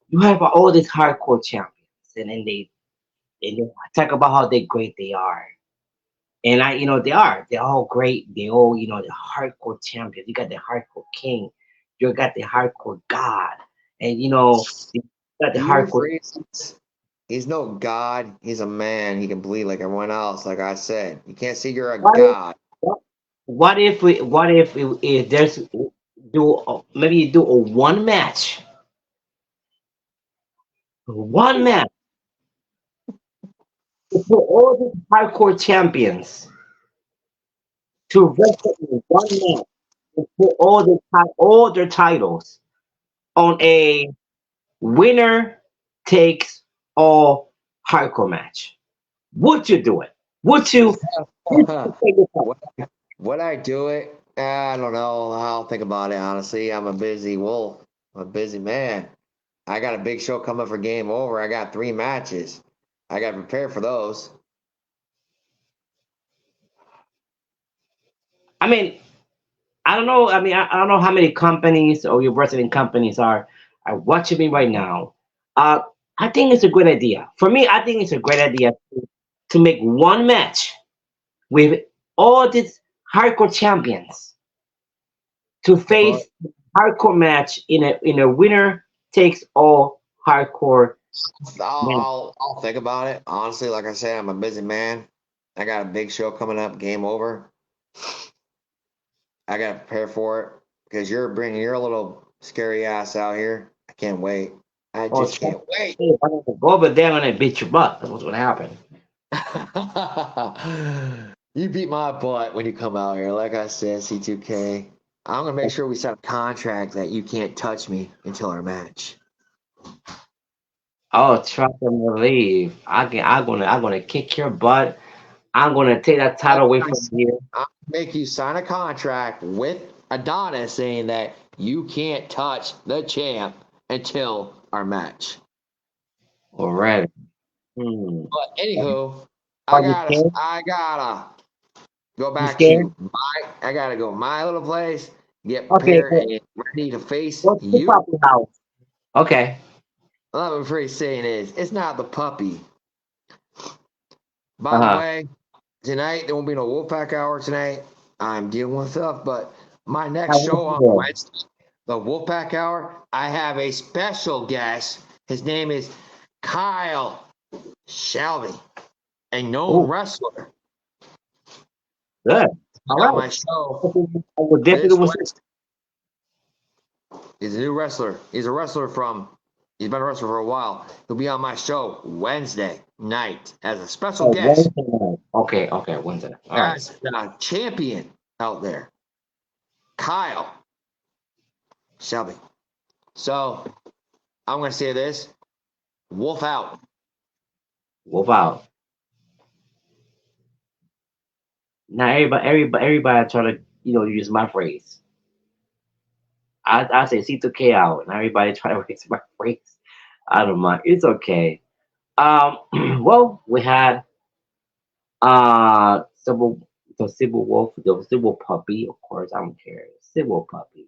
You have all these hardcore champions, and they talk about how they great they are, and they're all great. They all the hardcore champions. You got the hardcore king, you got the hardcore god, and you got the You hardcore. crazies. He's no god. He's a man. He can bleed like everyone else. Like I said, you can't say you're a What if god. what if there's maybe you do a one match for all these hardcore champions to wrestle in one match and put all their titles on a winner takes all hardcore match. Would you do it? Would you? what, what I do it? I don't know. I'll think about it, honestly. I'm a busy wolf. I'm a busy man. I got a big show coming for Game Over. I got 3 matches. I got to prepare for those. I mean, I don't know. I mean, I don't know how many companies or your wrestling companies are watching me right now. Uh, I think it's a great idea. For me, I think it's a great idea to make one match with all these hardcore champions to But face hardcore match in a winner takes all hardcore match. I'll think about it. Honestly, like I said, I'm a busy man. I got a big show coming up. Game Over. I got to prepare for it because you're bringing your little scary ass out here. I can't wait. I Oh, just can't wait. if I'm gonna go over there and beat your butt. That's what's gonna happen. You beat my butt when you come out here. Like I said, C2K. I'm gonna make sure we set a contract that you can't touch me until our match. Oh, trust and believe. I'm gonna kick your butt. I'm gonna take that I'm title away gonna from you. make you sign a contract with Adonis saying that you can't touch the champ until our match. Already. Hmm. But anywho, Are you scared? I gotta go You back scared? to I gotta go my little place, get Okay, prepared go and ready to face go to the you. puppy house. Okay. What I'm afraid saying is it's not the puppy. By the Uh-huh. way, tonight there won't be no Wolfpack hour tonight. I'm dealing with stuff, but my I next want show you on there. Wednesday, the Wolfpack hour, I have a special guest. His name is Kyle Shelby, a known Oh, wrestler. good. All On right. my show I will definitely this will see. Wednesday. He's a new wrestler. He's a wrestler from. He's been a wrestler for a while. He'll be on my show Wednesday night as a special Oh, guest. Wednesday night. Okay, okay, Wednesday. All right. As a champion out there, Kyle Shelby. So I'm going to say this: Wolf out. Wolf out. Now everybody try to use my phrase. I say C2K out, and everybody try to use my phrase. I don't mind. It's okay. Well, we had civil the civil wolf, the civil puppy. Of course, I don't care. Civil puppy.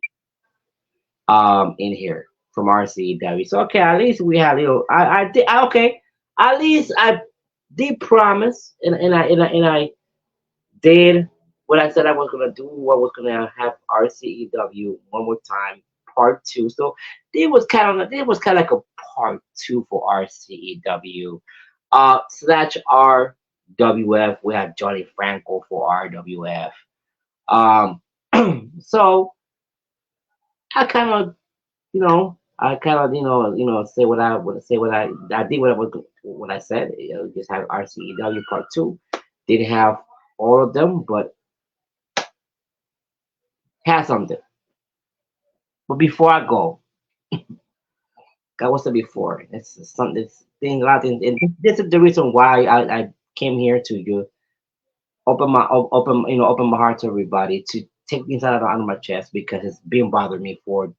In here from RCW. So okay, at least we had a little. I did okay. At least I did promise, and I did what I said I was gonna do. I was gonna have RCEW one more time, part two. So it was kind of like a part two for RCEW. Slash RWF. We have Johnny Franco for RWF. Um, so I kind of I kind of say what I would say what I did what I said. Just have RCEW part two. Didn't have all of them, but had something. But before I go, I was said before. It's something. It's thing a lot. And this is the reason why I came here to you open my heart to everybody to take things out of my chest because it's been bothering me for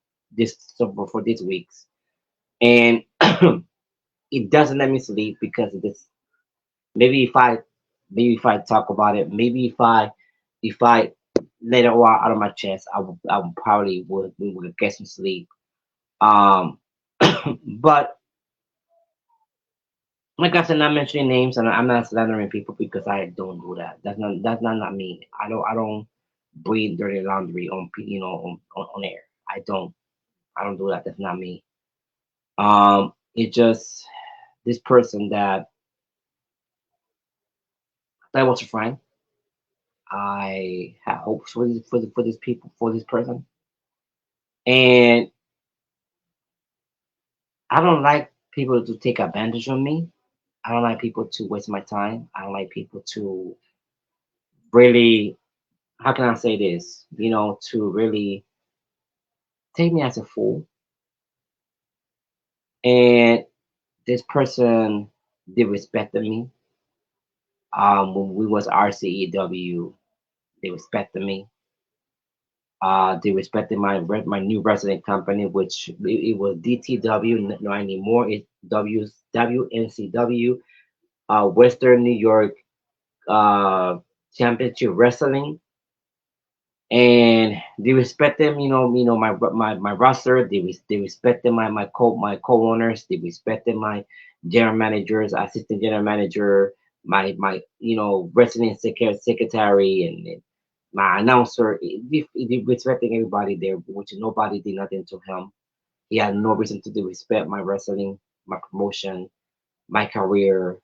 for these weeks and it doesn't let me sleep because of this. Maybe if I talk about it, maybe if I let it all out of my chest, I would probably would get some sleep. Um, but like I said, not mentioning names, and I'm not slandering people because I don't do that. That's not me. I don't breathe dirty laundry on on air. I don't do that. That's not me. It just this person that was a friend. I had hopes for this people for this person, and I don't like people to take advantage of me. I don't like people to waste my time. I don't like people to really, how can I say this? To really take me as a fool. And this person disrespected me. When we was RCEW, they respected me. They respected my new resident company, which it was DTW, not anymore. It's WNCW, Western New York uh, Championship Wrestling, and they respect them. My roster. They respected my co-owners. They respected my general managers, assistant general manager, my resident secretary, and my announcer. He respecting everybody there, which nobody did nothing to him. He had no reason to disrespect my wrestling, my promotion, my career,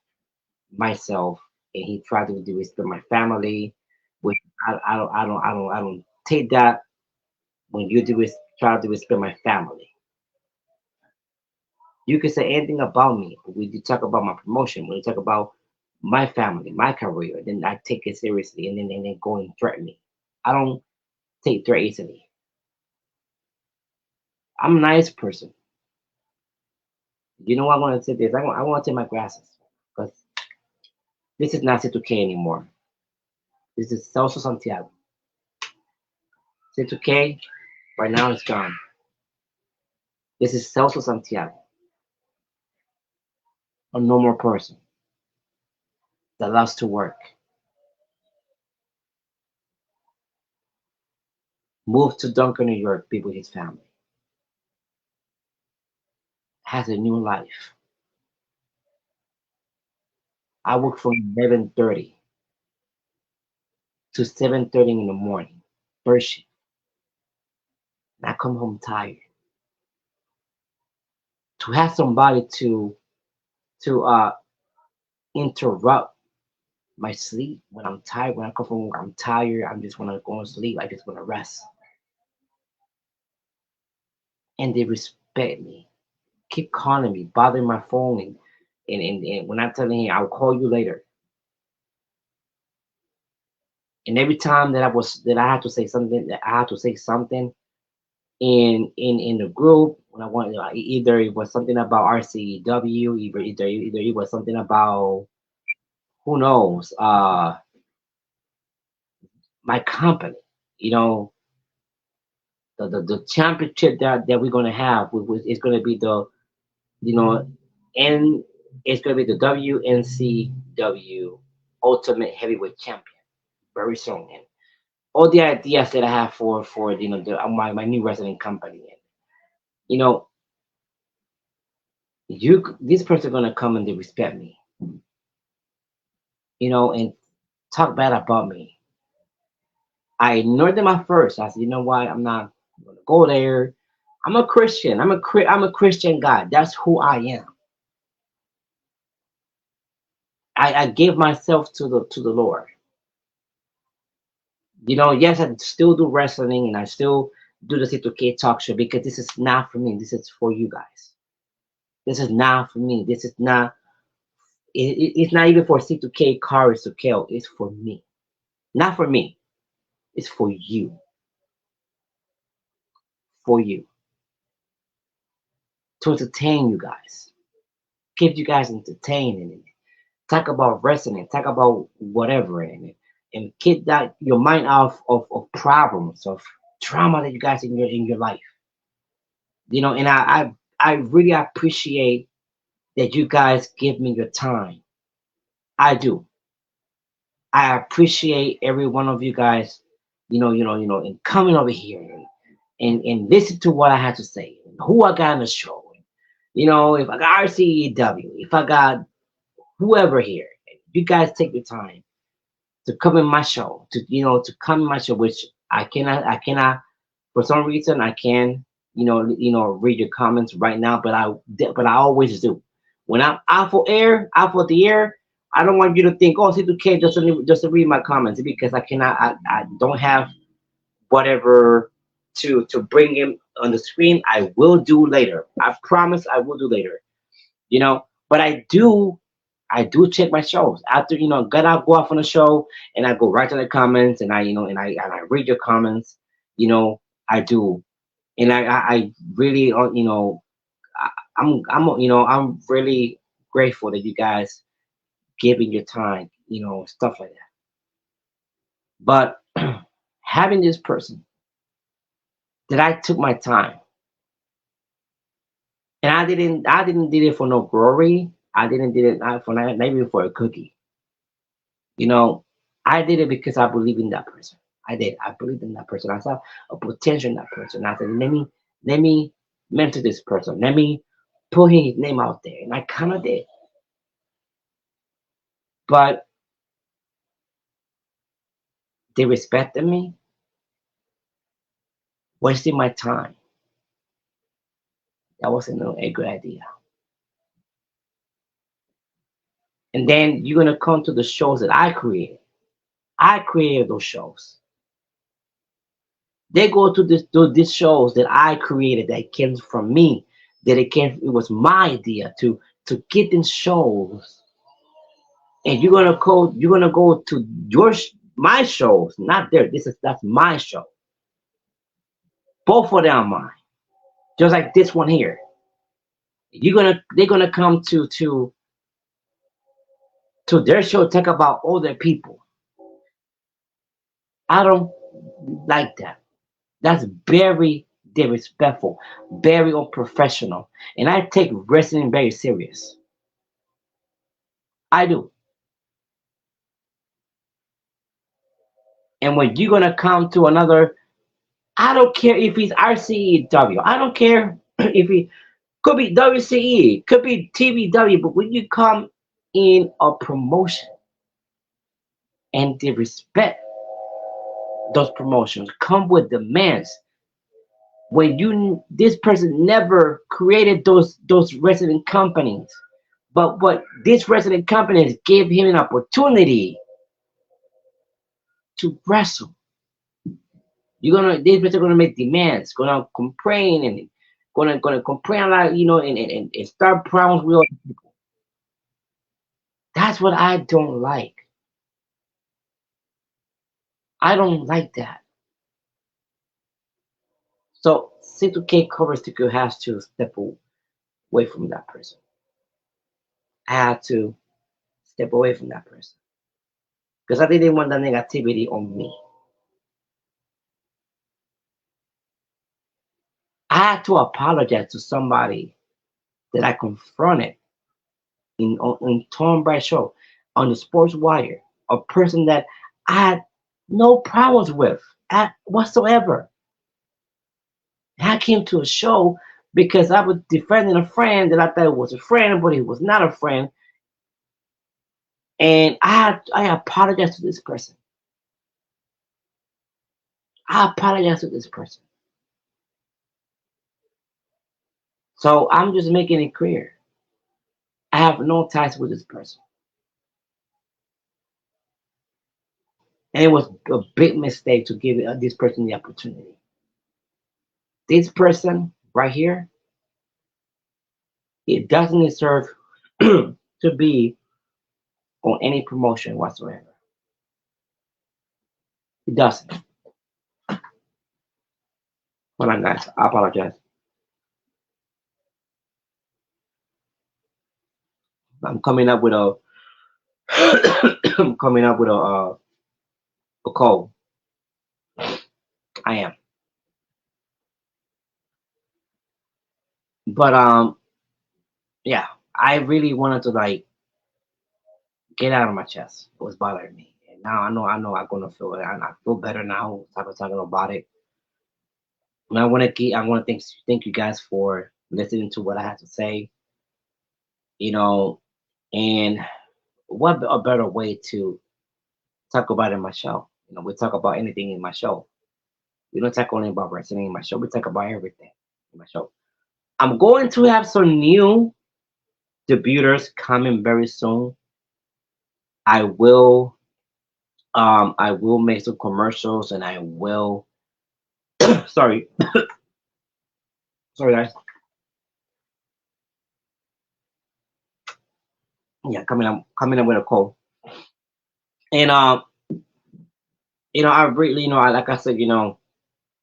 myself, and he tried to disrespect my family, which I don't take that when you try to respect my family. You can say anything about me, but when you talk about my promotion, when you talk about my family, my career, then I take it seriously, and then go and threaten me. I don't take threat easily. I'm a nice person. You know what I want to say this? I want to take my glasses because this is not C2K anymore. This is Celso Santiago. C2K right now is gone. This is Celso Santiago, a normal person that loves to work, moved to Duncan, New York, be with his family, has a new life. I work from 11:30 to 7:30 in the morning, first shift, and I come home tired. To have somebody to interrupt my sleep when I'm tired, when I come from work, I'm tired. I just want to go to sleep. I just want to rest, and they respect me. Keep calling me, bothering my phone, and when I'm telling him I'll call you later. And every time that I had to say something, that I had to say something in the group when I wanted, either it was something about RCW, either it was something about, who knows, my company, you know, the championship that we're gonna have, is gonna be the, you know, and it's gonna be the WNCW Ultimate Heavyweight Champion very soon. And all the ideas that I have for my new wrestling company, and you know, this person gonna come and they respect me, and talk bad about me. I ignored them at first. I said, you know what? I'm not gonna go there. I'm a Christian. I'm a Christian guy. That's who I am. I gave myself to the Lord. Yes, I still do wrestling and I still do the C2K talk show because this is not for me. This is for you guys. This is not for me. This is not. It's not even for C2K cars to kill. It's for me. Not for me. It's for you. For you, to entertain you guys, keep you guys entertained, and talk about wrestling, talk about whatever, and keep that your mind off of problems, of trauma that you guys in your life. And I really appreciate that you guys give me your time. I do. I appreciate every one of you guys, and coming over here and listen to what I had to say, and who I got on the show. If I got RCEW, if I got whoever here, you guys take the time to come in my show, to come in my show, which I cannot, for some reason, I can, read your comments right now, but I always do. When I'm out for the air, I don't want you to think, oh, C2K doesn't read my comments, because I don't have whatever to bring him on the screen. I will do later. I promise I will do later. But I do check my shows after, go off on the show, and I go right to the comments, and I read your comments. you know I do. And I really, I, I'm really grateful that you guys giving your time, stuff like that. But having this person that I took my time, and I didn't did it for no glory. I didn't did it not for not even for a cookie. You know, I did it because I believe in that person. I did. I believed in that person. I saw a potential in that person. I said, let me mentor this person. Let me put his name out there, and I kind of did. But they respected me, wasting my time. That wasn't a good idea. And then you're gonna come to the shows that I created. I created those shows. They go to these shows that I created that came from me. That it was my idea to get in shows. And you're gonna go to my shows, not there. That's my show. Both of them are mine. Just like this one here. They're gonna come to their show, talk about other people. I don't like that. That's very disrespectful, very unprofessional. And I take wrestling very serious. I do. And when you're gonna come to another, I don't care if he's RCEW. I don't care if he could be WCE, could be TVW. But when you come in a promotion and they respect those promotions, come with demands. When this person never created those resident companies, but what these resident companies gave him an opportunity to wrestle. These people are gonna make demands, gonna complain and gonna complain a lot, and start problems with other people. That's what I don't like. I don't like that. So C2K cover sticker has to step away from that person. I had to step away from that person because I didn't want that negativity on me. I had to apologize to somebody that I confronted in Tom Bright show on the Sports Wire, a person that I had no problems with whatsoever. I came to a show because I was defending a friend that I thought was a friend, but he was not a friend, and I apologized to this person. I apologize to this person. So I'm just making it clear. I have no ties with this person, and it was a big mistake to give this person the opportunity. This person right here, it doesn't deserve to be on any promotion whatsoever. It doesn't. Hold on, guys. I apologize. I'm coming up with a I'm coming up with a cold. I am, but yeah, I really wanted to like get out of my chest. It was bothering me, and now I know I'm gonna feel it. I feel better now. Talking about it, and I want to thank you guys for listening to what I had to say. You know, and what a better way to talk about it in my show. We talk about anything in my show. We don't talk only about wrestling in my show. We talk about everything in my show. I'm going to have some new debuters coming very soon. I will I will make some commercials and I will sorry, sorry guys. Yeah, coming up with a cold. And I really, like I said,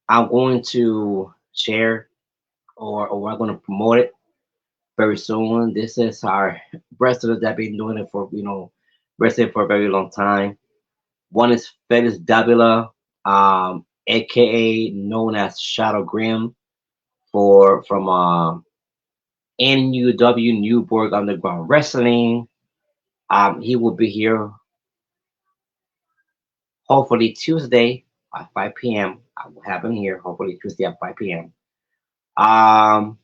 I'm going to share or we're going to promote it very soon. This is our wrestlers that been doing it for wrestling for a very long time. One is Felix Davila, aka known as Shadow Grim, for from NUW Newburgh Underground Wrestling. He will be here hopefully Tuesday at 5 p.m. I will have him here hopefully Tuesday at 5 p.m. Um,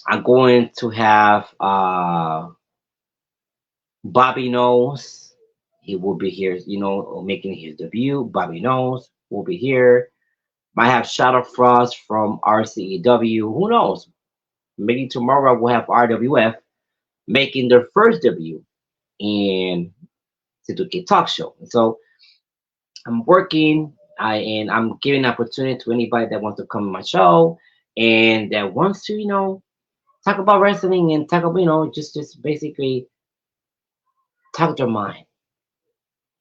I'm going to have Bobby Knows. He will be here, making his debut. Bobby Knows will be here. Might have Shadow Frost from RCEW. Who knows? Maybe tomorrow we'll have RWF making their first debut in C2K Talk Show. So I'm working, and I'm giving opportunity to anybody that wants to come on my show and that wants to, talk about wrestling and talk about, just basically talk their mind.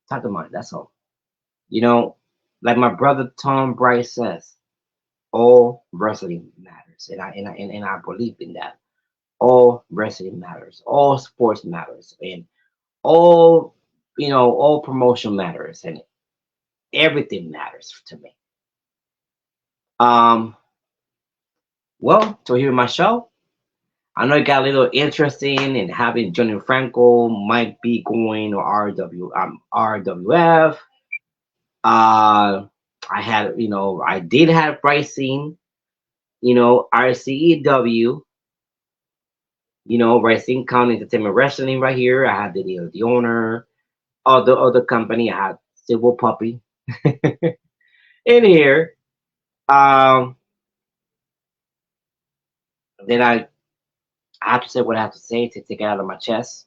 Talk their mind. That's all. You know, like my brother Tom Bryce says, all wrestling matters, and I believe in that. All wrestling matters. All sports matters, and all all promotion matters, and everything matters to me. Um, well, to hear my show, I know it got a little interesting in having Johnny Franco might be going or RWF. I had I did have pricing, RCEW, Racing County Entertainment Wrestling right here. I had the owner of the other company. I had Civil Puppy in here. Um, then I have to say what I have to say to take it out of my chest.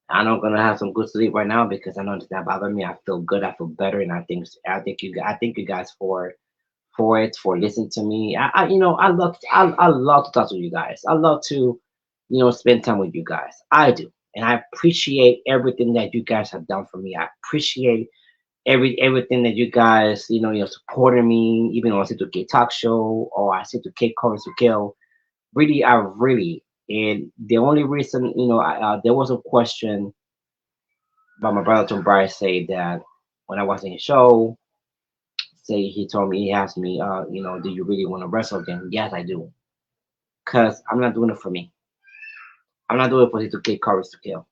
I know I'm gonna have some good sleep right now because I know it's not bothering me. I feel good. I feel better, and I thank you guys for listening to me. I love to talk to you guys. I love to spend time with you guys. I do, and I appreciate everything that you guys have done for me. I appreciate everything that you guys supporting me, even on C2K Talk Show or I C2K Covers to Kill. Really, I really. And the only reason, there was a question by my brother Tom Bryce say that when I was in his show, say he told me he asked me, do you really want to wrestle again? Yes, I do, cause I'm not doing it for me. I'm not doing it for you to get courage to kill.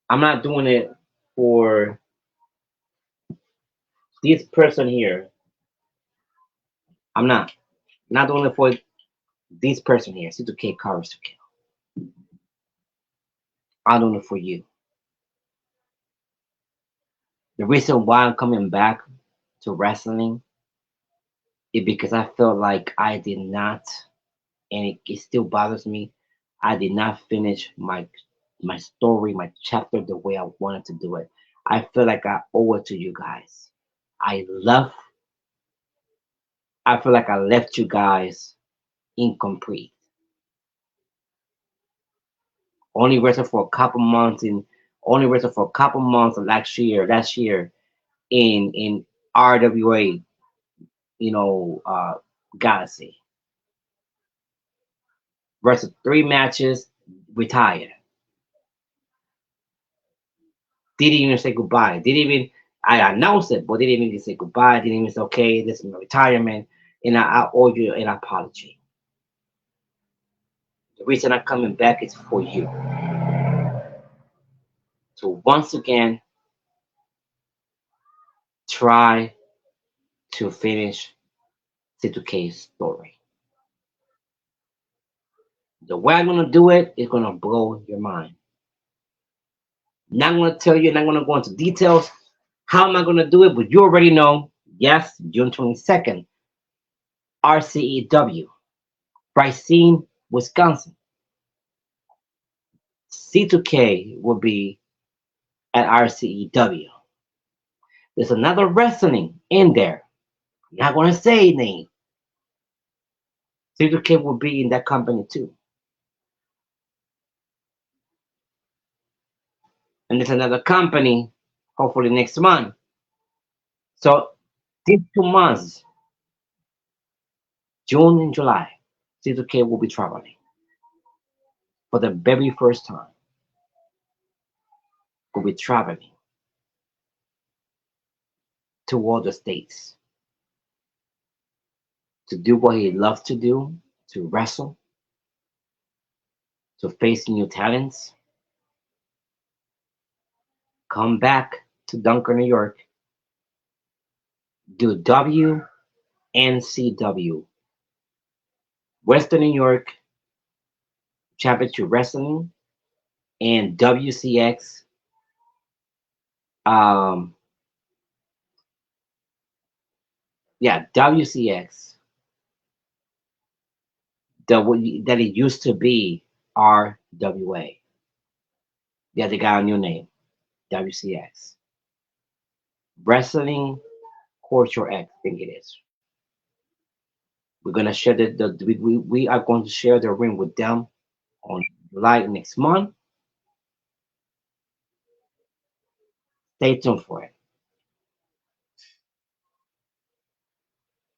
I'm not doing it for this person here. I'm not doing it for this person here. See to get courage to kill. I'm doing it for you. The reason why I'm coming back to wrestling is because I felt like I did not, and it still bothers me. I did not finish my story, my chapter the way I wanted to do it. I feel like I owe it to you guys. I love. I feel like I left you guys incomplete. Only wrestled for a couple months in. Only wrestled for a couple months last year. Last year in RWA. You know, uh, Galaxy. Wrestled 3 matches. Retired. Didn't even say goodbye. Didn't even. I announced it, but didn't even say goodbye. Didn't even say okay. This is my retirement, and I owe you an apology. The reason I'm coming back is for you to once again try to finish C2K's story. The way I'm gonna do it is gonna blow your mind. Not gonna tell you, not gonna go into details. How am I gonna do it? But you already know. Yes, June 22nd, RCEW, Racine, Wisconsin. C2K will be at RCEW. There's another wrestling in there. I'm not gonna say name. C2K will be in that company too. And there's another company, hopefully next month. So these 2 months, June and July, C2K will be traveling for the very first time. will be traveling to other states to do what he loves to do, to wrestle, to face new talents, come back to Dunker, New York, do WNCW, Western New York Championship Wrestling, and WCX, um, yeah, WCX, that it used to be RWA. Yeah, they got a new name, WCX. Wrestling Culture X, I think it is. We're gonna share we are going to share the ring with them on July next month. Stay tuned for it.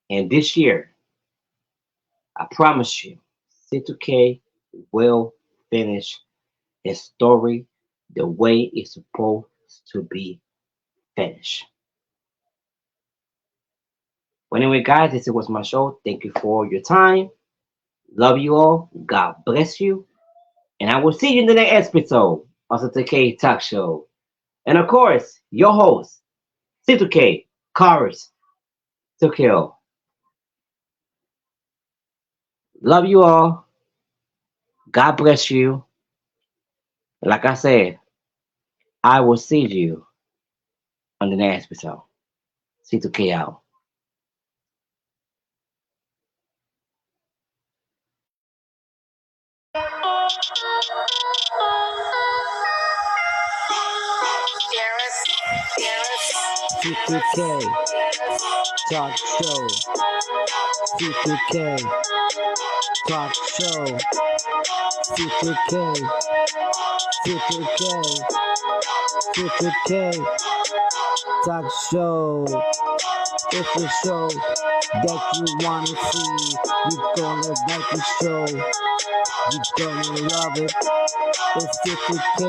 And this year, I promise you, C2K will finish his story the way it's supposed to be finished. Well, anyway, guys, this was my show. Thank you for your time. Love you all. God bless you. And I will see you in the next episode of the C2K Talk Show. And of course, your host, C2K, Cars to Kill. Love you all. God bless you. Like I said, I will see you on the next episode. C2K out. C2K Talk Show. C2K Talk Show. C2K. C2K. C2K Talk Show. It's a show that you wanna see. You're gonna like the show. You're gonna love it. It's C2K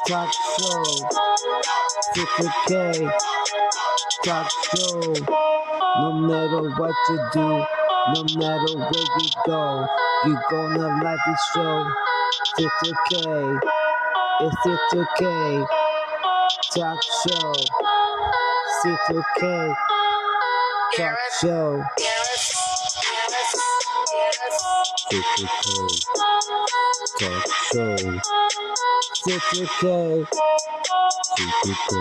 Talk Show. C2K Talk Show. No matter what you do, no matter where you go, you're gonna like the show. C2K. It's C2K Talk Show. C2K Talk Show. C2K Talk Show. C2K. C2K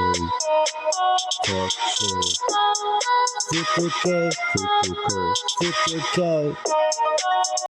Talk Show. C2K. C2K. C2K.